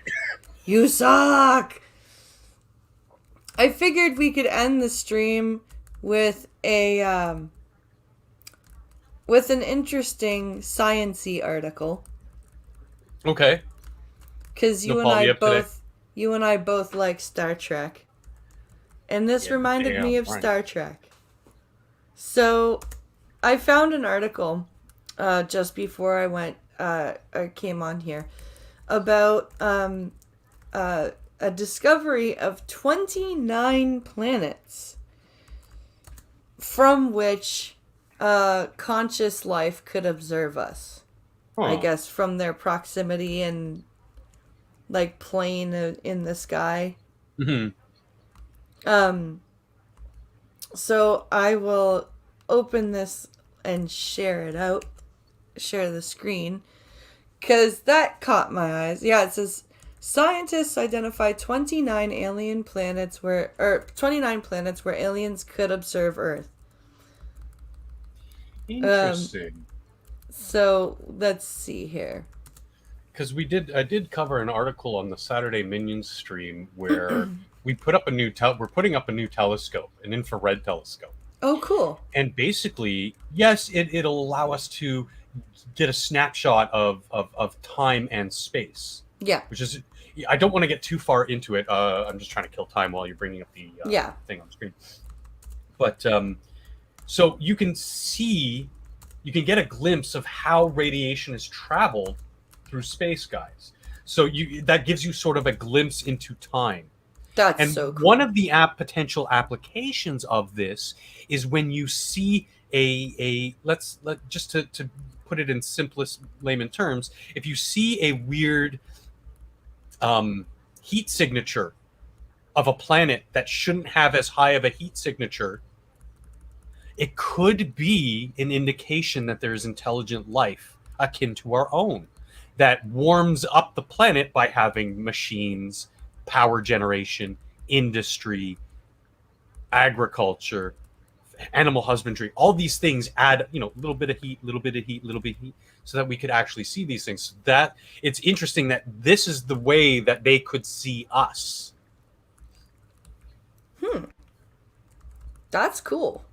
You suck! I figured we could end the stream with an interesting science-y article. Okay. Because you and I both like Star Trek. And this reminded me of Star Trek. So I found an article just before I came on here about a discovery of 29 planets from which conscious life could observe us. I guess from their proximity and like plane in the sky. Mm-hmm. So I will open this and share the screen, because that caught my eyes. Yeah, it says scientists identified 29 planets where aliens could observe Earth. Interesting. So let's see here. Because I did cover an article on the Saturday Minions stream where we're putting up a new telescope, an infrared telescope. Oh, cool. And basically, yes, it'll allow us to get a snapshot of time and space. Yeah. Which is, I don't want to get too far into it. I'm just trying to kill time while you're bringing up the thing on the screen. But so you can get a glimpse of how radiation has traveled through space, guys. So that gives you sort of a glimpse into time. That's so cool. One of the potential applications of this is when you see let's just to put it in simplest layman terms, if you see a weird heat signature of a planet that shouldn't have as high of a heat signature, it could be an indication that there is intelligent life akin to our own that warms up the planet by having machines, power generation, industry, agriculture, animal husbandry, all these things add, a little bit of heat, little bit of heat, little bit of heat, so that we could actually see these things. That it's interesting that this is the way that they could see us. That's cool.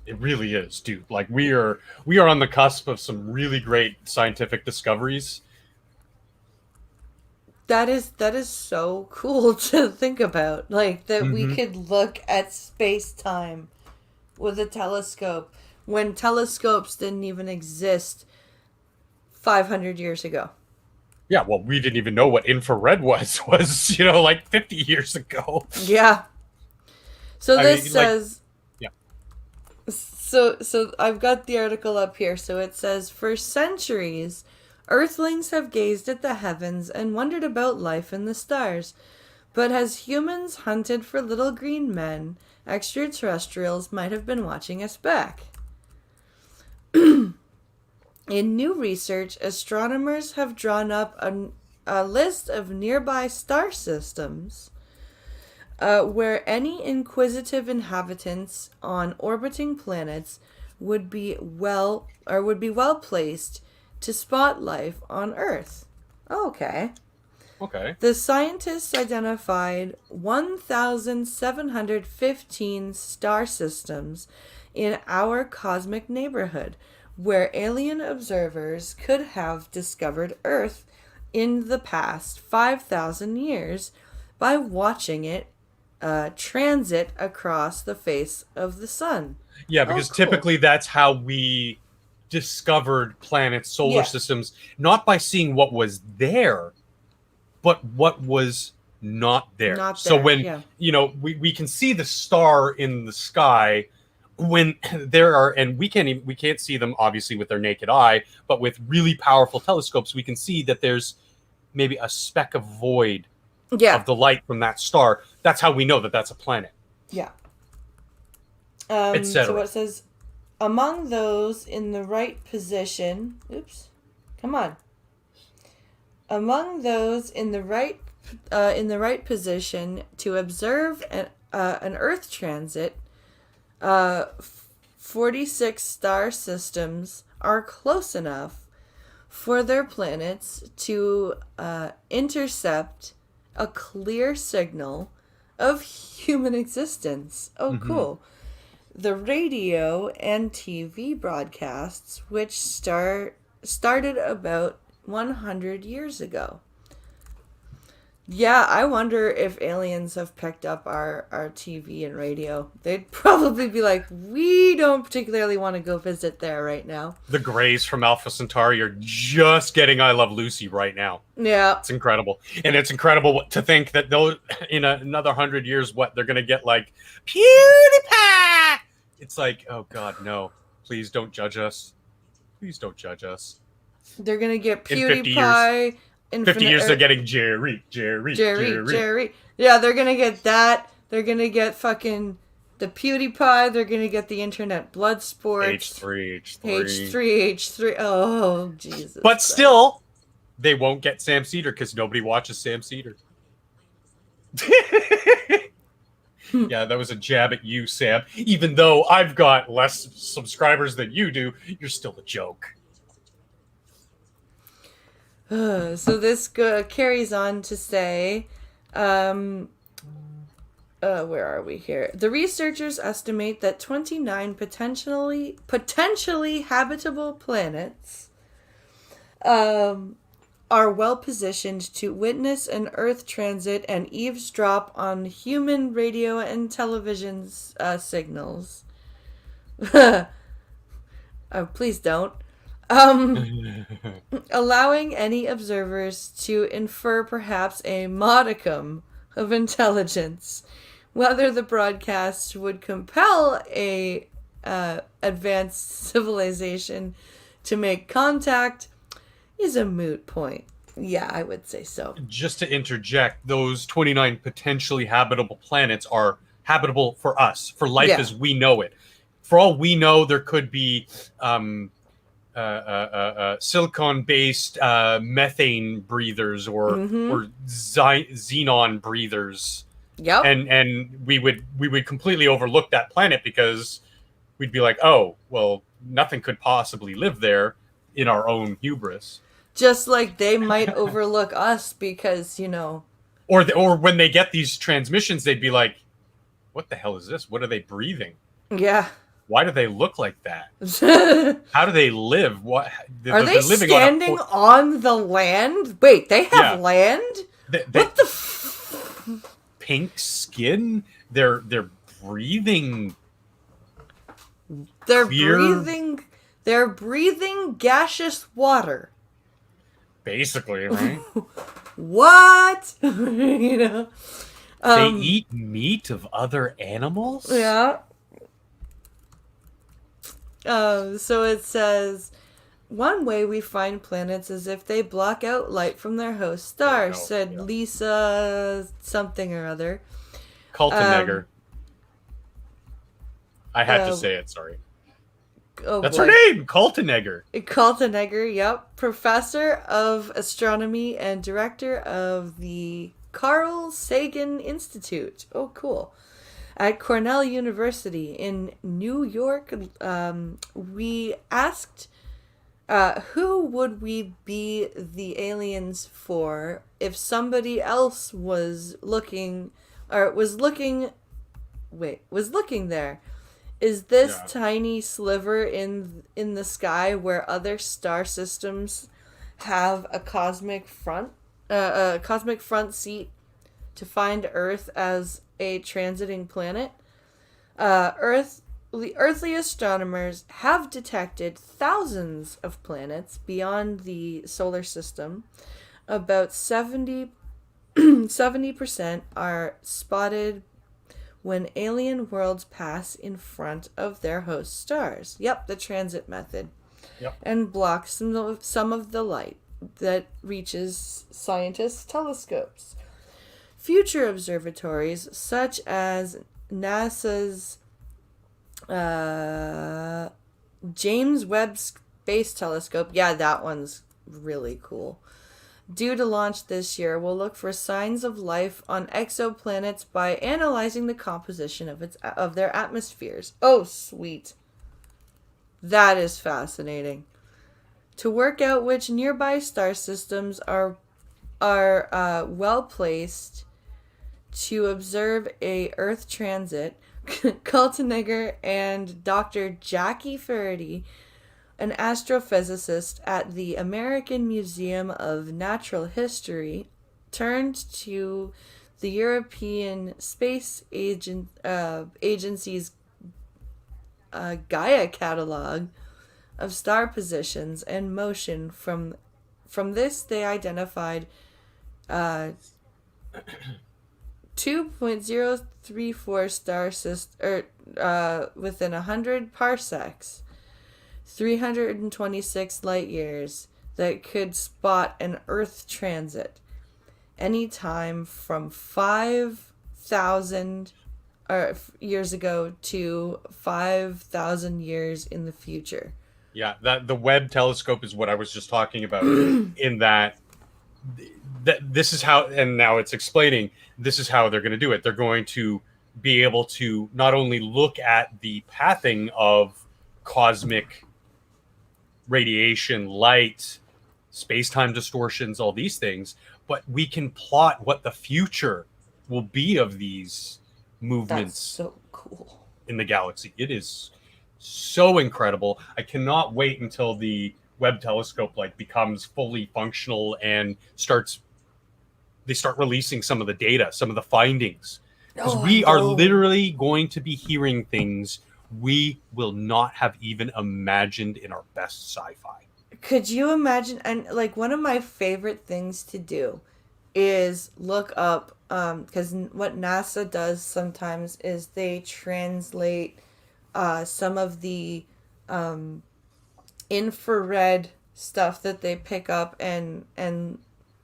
It really is, dude. Like we are on the cusp of some really great scientific discoveries. That is so cool to think about. Like that we Mm-hmm. could look at space-time with a telescope when telescopes didn't even exist 500 years ago. Yeah, well, we didn't even know what infrared was like 50 years ago. Yeah. So I this mean, like, says yeah. so I've got the article up here. So it says for centuries Earthlings have gazed at the heavens and wondered about life in the stars. But as humans hunted for little green men, extraterrestrials might have been watching us back. In new research, astronomers have drawn up a list of nearby star systems where any inquisitive inhabitants on orbiting planets would be well placed to spot life on Earth. Okay. Okay. The scientists identified 1,715 star systems in our cosmic neighborhood where alien observers could have discovered Earth in the past 5,000 years by watching it transit across the face of the sun. Yeah, because cool. typically that's how we discovered planets, solar Yeah. systems, not by seeing what was there, but what was not there. Not So there, when, yeah. we can see the star in the sky when there are, and we can't see them obviously with their naked eye, but with really powerful telescopes, we can see that there's maybe a speck of void Yeah. of the light from that star. That's how we know that that's a planet. Yeah. Etc. So it says, among those in the right position, come on. Among those in the right position to observe an Earth transit, 46 star systems are close enough for their planets to intercept a clear signal of human existence. Oh, cool. The radio and TV broadcasts, which started about 100 years ago. Yeah, I wonder if aliens have picked up our TV and radio. They'd probably be like, we don't particularly want to go visit there right now. The Greys from Alpha Centauri are just getting I Love Lucy right now. Yeah. It's incredible. And it's incredible to think that they'll, in another 100 years, they're going to get like PewDiePie. It's like, oh God, no. Please don't judge us. Please don't judge us. They're going to get In 50 PewDiePie. years. 50 years, they're getting Jerry. Yeah, they're going to get that. They're going to get fucking the PewDiePie. They're going to get the internet blood sports. H3. Oh, Jesus. But still, they won't get Sam Cedar because nobody watches Sam Cedar. Yeah, that was a jab at you, Sam. Even though I've got less subscribers than you do, you're still a joke. So this carries on to say, where are we here? The researchers estimate that 29 potentially habitable planets are well positioned to witness an Earth transit and eavesdrop on human radio and television signals. Please don't. Allowing any observers to infer perhaps a modicum of intelligence. Whether the broadcast would compel a advanced civilization to make contact is a moot point. Yeah, I would say so. Just to interject, those 29 potentially habitable planets are habitable for us, for life as we know it. For all we know, there could be silicon-based methane breathers or xenon breathers Yep. and we would completely overlook that planet because we'd be like, oh, well, nothing could possibly live there in our own hubris. Just like they might overlook us because, Or when they get these transmissions, they'd be like, what the hell is this? What are they breathing? yeah. Why do they look like that? How do they live? What Are they they're living on a standing on the land? Wait, they have yeah. land? They What the pink skin. They're breathing. They're clear, breathing gaseous water. basically, right? What? you know. They eat meat of other animals? Yeah. So it says, one way we find planets is if they block out light from their host star, said Lisa something or other. Kaltenegger. I had to say it, sorry. Oh That's boy. her name, Kaltenegger. Kaltenegger, yep. Professor of astronomy and director of the Carl Sagan Institute. Oh, cool. At Cornell University in New York, we asked who would we be the aliens for if somebody else was looking there. Is this tiny sliver in the sky where other star systems have a cosmic front seat to find Earth as a transiting planet? The earthly astronomers have detected thousands of planets beyond the solar system. About 70% are spotted when alien worlds pass in front of their host stars. Yep, the transit method. Yep. And blocks some of the light that reaches scientists' telescopes. Future observatories, such as NASA's James Webb Space Telescope, yeah, that one's really cool, due to launch this year, will look for signs of life on exoplanets by analyzing the composition of their atmospheres. Oh, sweet. That is fascinating. To work out which nearby star systems are well placed to observe a Earth transit, Kaltenegger and Dr. Jackie Faraday, an astrophysicist at the American Museum of Natural History, turned to the European Space Agency's Gaia catalog of star positions and motion. From this, they identified 2.034 star system within 100 parsecs, 326 light years, that could spot an Earth transit anytime from 5,000 years ago to 5,000 years in the future. Yeah, that the Webb telescope is what I was just talking about. In that this is how, and now it's explaining, this is how they're going to do it. They're going to be able to not only look at the pathing of cosmic radiation, light, space-time distortions, all these things, but we can plot what the future will be of these movements. That's so cool. In the galaxy. It is so incredible. I cannot wait until the Webb telescope becomes fully functional and they start releasing some of the data, some of the findings. Because we are literally going to be hearing things we will not have even imagined in our best sci-fi. Could you imagine? And one of my favorite things to do is look up, because what NASA does sometimes is they translate some of the infrared stuff that they pick up and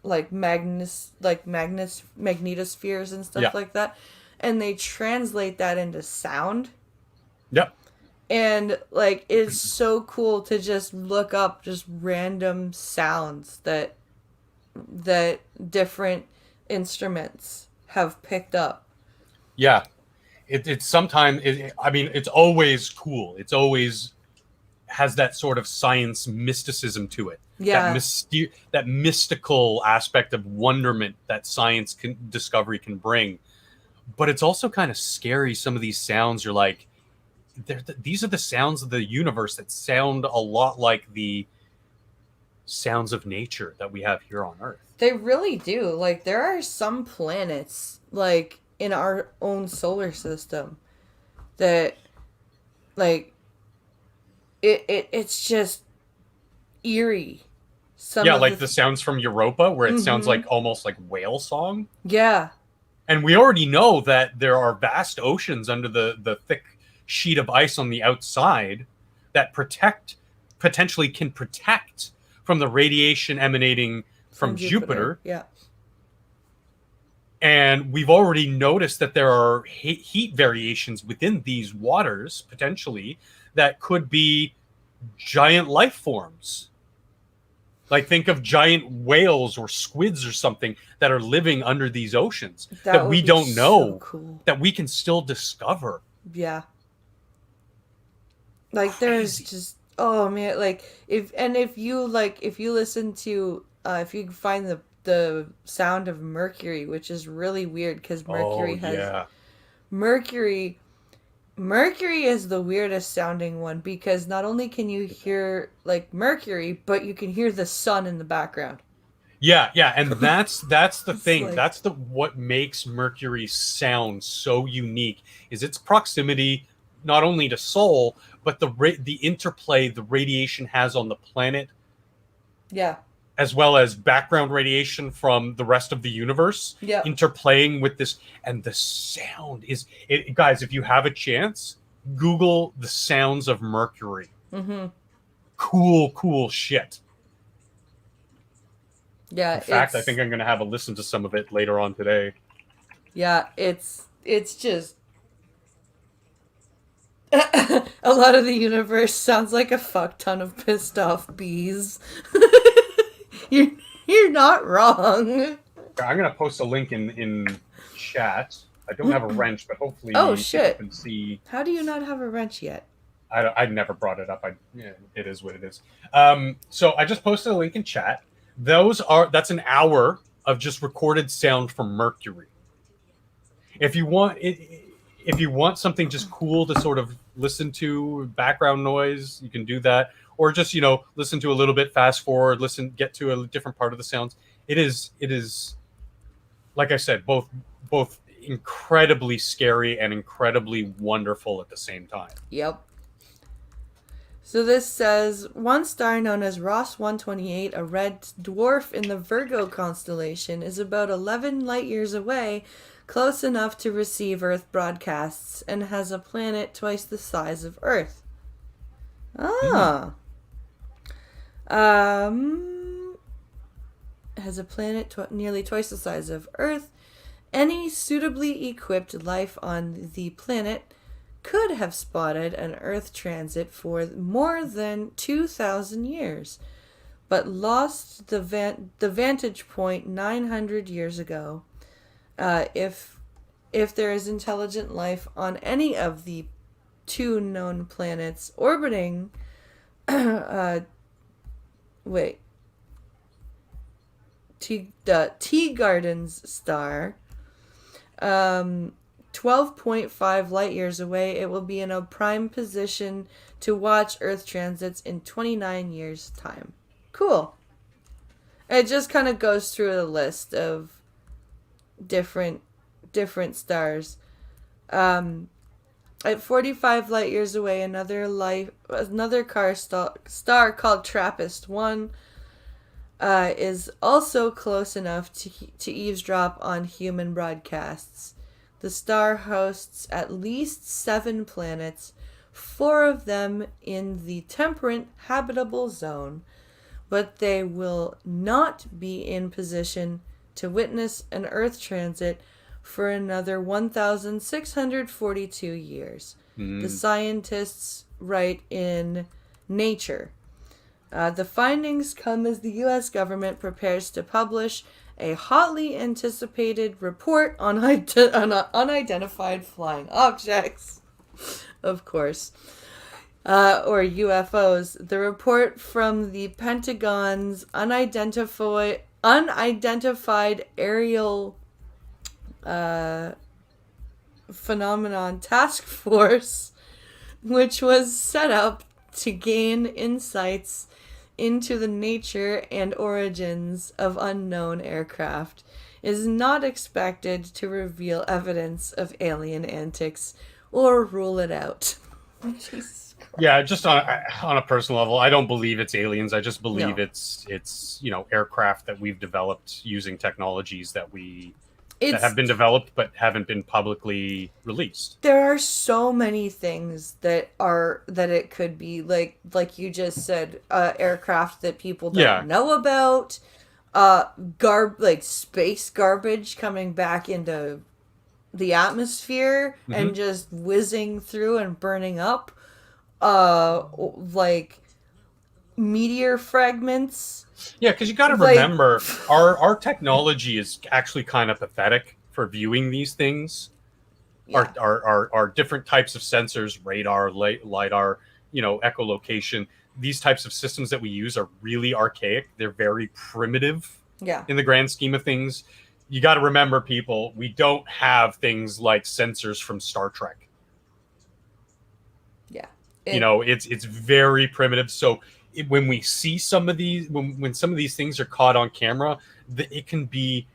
magnetospheres and stuff like that, and they translate that into sound. Yep. And it's so cool to just look up just random sounds that different instruments have picked up Yeah. It's sometimes, I mean, it's always cool. It's always has that sort of science mysticism to it. Yeah. That mystical aspect of wonderment that discovery can bring. But it's also kind of scary. Some of these sounds, you're like, these are the sounds of the universe that sound a lot like the sounds of nature that we have here on Earth. They really do. Like, there are some planets, like, in our own solar system that, like, it's just eerie. Some Yeah, of like the sounds from Europa, where it sounds Mm-hmm. like almost like whale song. Yeah. And we already know that there are vast oceans under the thick sheet of ice on the outside that potentially can protect from the radiation emanating from Jupiter. Yeah. And we've already noticed that there are heat variations within these waters, potentially, that could be giant life forms. Like, think of giant whales or squids or something that are living under these oceans That that would we be don't so know, cool. that we can still discover. Yeah. Like, there's Crazy. just, oh man, like, if you listen to, if you find the sound of Mercury, which is really weird because Oh, yeah. Mercury Mercury is the weirdest sounding one because not only can you hear like Mercury, but you can hear the sun in the background. Yeah, yeah, and that's the It's thing. like, That's the what makes Mercury sound so unique is its proximity not only to Sol, but the interplay the radiation has on the planet, yeah, as well as background radiation from the rest of the universe yep. interplaying with this. And the sound is it, guys, if you have a chance, Google the sounds of Mercury. Mm-hmm. Cool shit. In Yeah, fact, I think I'm going to have a listen to some of it later on today. it's just a lot of the universe sounds like a fuck ton of pissed off bees. you're, you're not wrong. I'm going to post a link in chat. I don't have a wrench, but hopefully Oh people shit. can see. How do you not have a wrench yet? I never brought it up. Yeah, it is what it is. So I just posted a link in chat. That's an hour of just recorded sound from Mercury. If you want something just cool to sort of listen to, background noise, you can do that, or just listen to a little bit, fast forward, get to a different part of the sounds. It is like I said, both incredibly scary and incredibly wonderful at the same time. Yep. So this says one star known as Ross 128, a red dwarf in the Virgo constellation, is about 11 light years away, close enough to receive Earth broadcasts, and has a planet twice the size of Earth. Ah. Has a planet nearly twice the size of Earth. Any suitably equipped life on the planet could have spotted an Earth transit for more than 2,000 years, but lost the vantage point 900 years ago. If there is intelligent life on any of the two known planets orbiting, the Tea Gardens star, 12.5 light years away, it will be in a prime position to watch Earth transits in 29 years' time. Cool. It just kind of goes through a list of different stars. At 45 light years away, another star called TRAPPIST-1 is also close enough to eavesdrop on human broadcasts. The star hosts at least 7 planets, 4 of them in the temperate habitable zone, but they will not be in position to witness an Earth transit for another 1,642 years. The scientists write in Nature. The findings come as the U.S. government prepares to publish a hotly anticipated report on unidentified flying objects, of course, or UFOs. The report from the Pentagon's unidentified aerial phenomenon task force, which was set up to gain insights into the nature and origins of unknown aircraft, is not expected to reveal evidence of alien antics or rule it out. Jesus Christ. Yeah, just on a personal level, I don't believe it's aliens. I just believe No. it's aircraft that we've developed using technologies that have been developed but haven't been publicly released. There are so many things that it could be, like you just said, aircraft that people don't know about, like space garbage coming back into the atmosphere and just whizzing through and burning up, like meteor fragments. Yeah, because you got to remember, our technology is actually kind of pathetic for viewing these things. Yeah. Our different types of sensors, radar, lidar, echolocation, these types of systems that we use are really archaic. They're very primitive. Yeah. In the grand scheme of things, you got to remember, people, we don't have things like sensors from Star Trek. Yeah. It's very primitive. So when we see some of these, when some of these things are caught on camera, it can be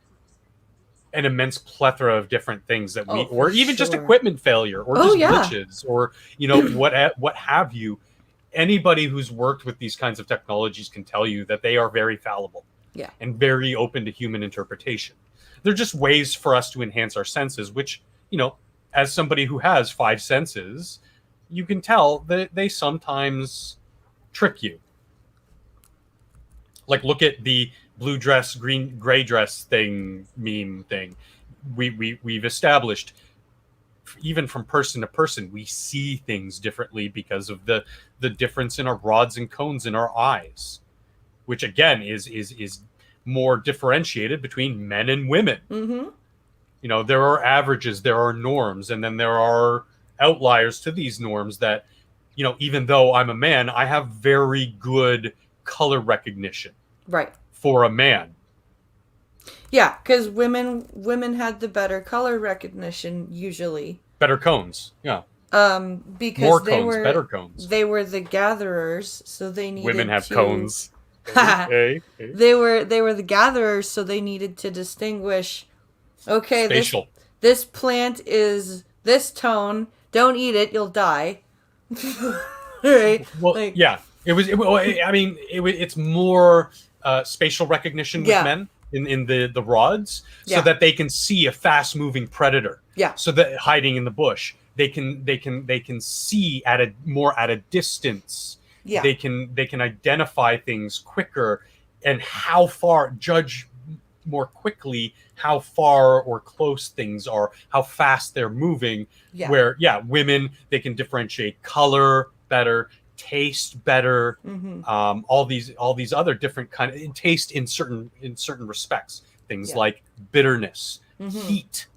an immense plethora of different things that or even just equipment failure, or just glitches, or what have you. Anybody who's worked with these kinds of technologies can tell you that they are very fallible, and very open to human interpretation. They're just ways for us to enhance our senses, which, as somebody who has 5 senses, you can tell that they sometimes trick you. Like, look at the blue dress, gray dress meme thing. We've established, even from person to person, we see things differently because of the difference in our rods and cones in our eyes, which again is more differentiated between men and women. Mm-hmm. There are averages, there are norms, and then there are outliers to these norms that, even though I'm a man, I have very good color recognition. Right. For a man. Yeah, because women had the better color recognition usually. Better cones, yeah. Because more cones, better cones. They were the gatherers, so they needed. Women have cones. Hey. They were the gatherers, so they needed to distinguish. Okay, spatial. This plant is this tone. Don't eat it; you'll die. Right? Well, yeah. It's more spatial recognition with men in the rods, so that they can see a fast moving predator. Yeah. So that hiding in the bush, they can see at a distance. Yeah. They can identify things quicker and judge more quickly how far or close things are, how fast they're moving. Yeah. Where women, they can differentiate color better, taste better, all these other different kind of taste in certain respects, things like bitterness, heat,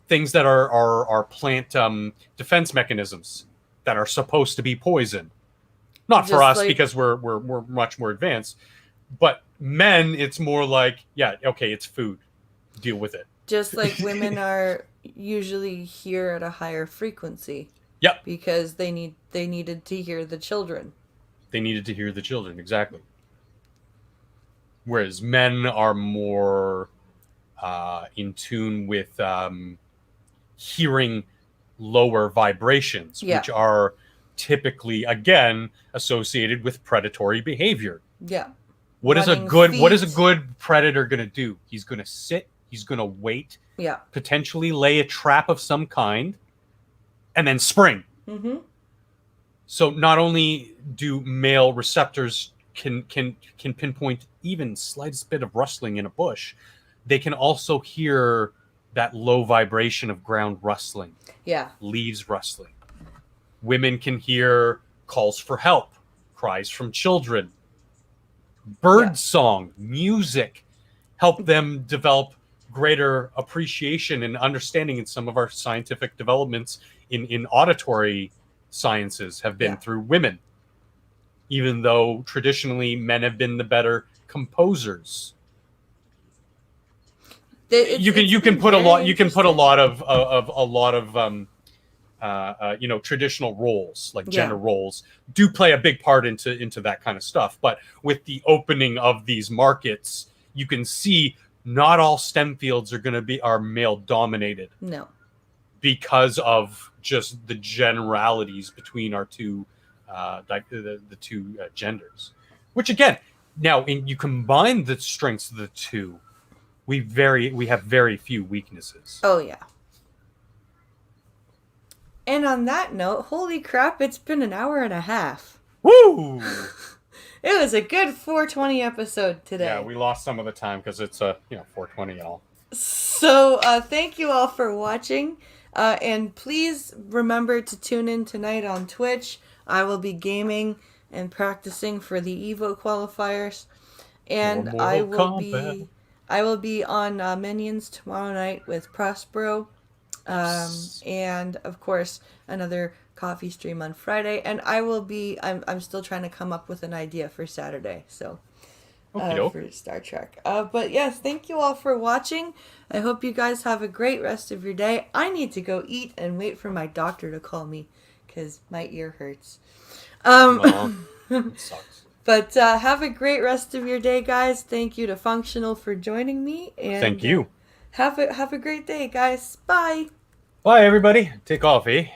things that are plant defense mechanisms that are supposed to be poison, not just for us, because we're much more advanced, but men, it's more like it's food, deal with it. Just like women are usually here at a higher frequency. Yep. Because they needed to hear the children. They needed to hear the children, exactly. Whereas men are more in tune with hearing lower vibrations, which are typically, again, associated with predatory behavior. Yeah. What is a good predator going to do? He's going to sit, he's going to wait, potentially lay a trap of some kind, and then spring. Mm-hmm. So not only do male receptors can pinpoint even slightest bit of rustling in a bush, they can also hear that low vibration of ground rustling, leaves rustling. Women can hear calls for help, cries from children, bird song, music. help them develop greater appreciation and understanding in some of our scientific developments in auditory sciences have been through women, even though traditionally men have been the better composers. You can put a lot of traditional roles, like gender roles, do play a big part into that kind of stuff. But with the opening of these markets, you can see not all STEM fields are male dominated. No. Because of just the generalities between our two the two genders. Which again, now you combine the strengths of the two, we have very few weaknesses. Oh yeah. And on that note, holy crap, it's been an hour and a half. Woo! It was a good 420 episode today. Yeah, we lost some of the time because it's 420 and all. So thank you all for watching. And please remember to tune in tonight on Twitch. I will be gaming and practicing for the Evo qualifiers. And I will be on Minions tomorrow night with Prospero. And of course another coffee stream on Friday, and I'm still trying to come up with an idea for Saturday, so for Star Trek. But yes, thank you all for watching. I hope you guys have a great rest of your day. I need to go eat and wait for my doctor to call me because my ear hurts. It sucks. But have a great rest of your day, guys. Thank you to Functional for joining me, and thank you. Have a great day, guys. Bye. Bye, everybody. Take off, eh?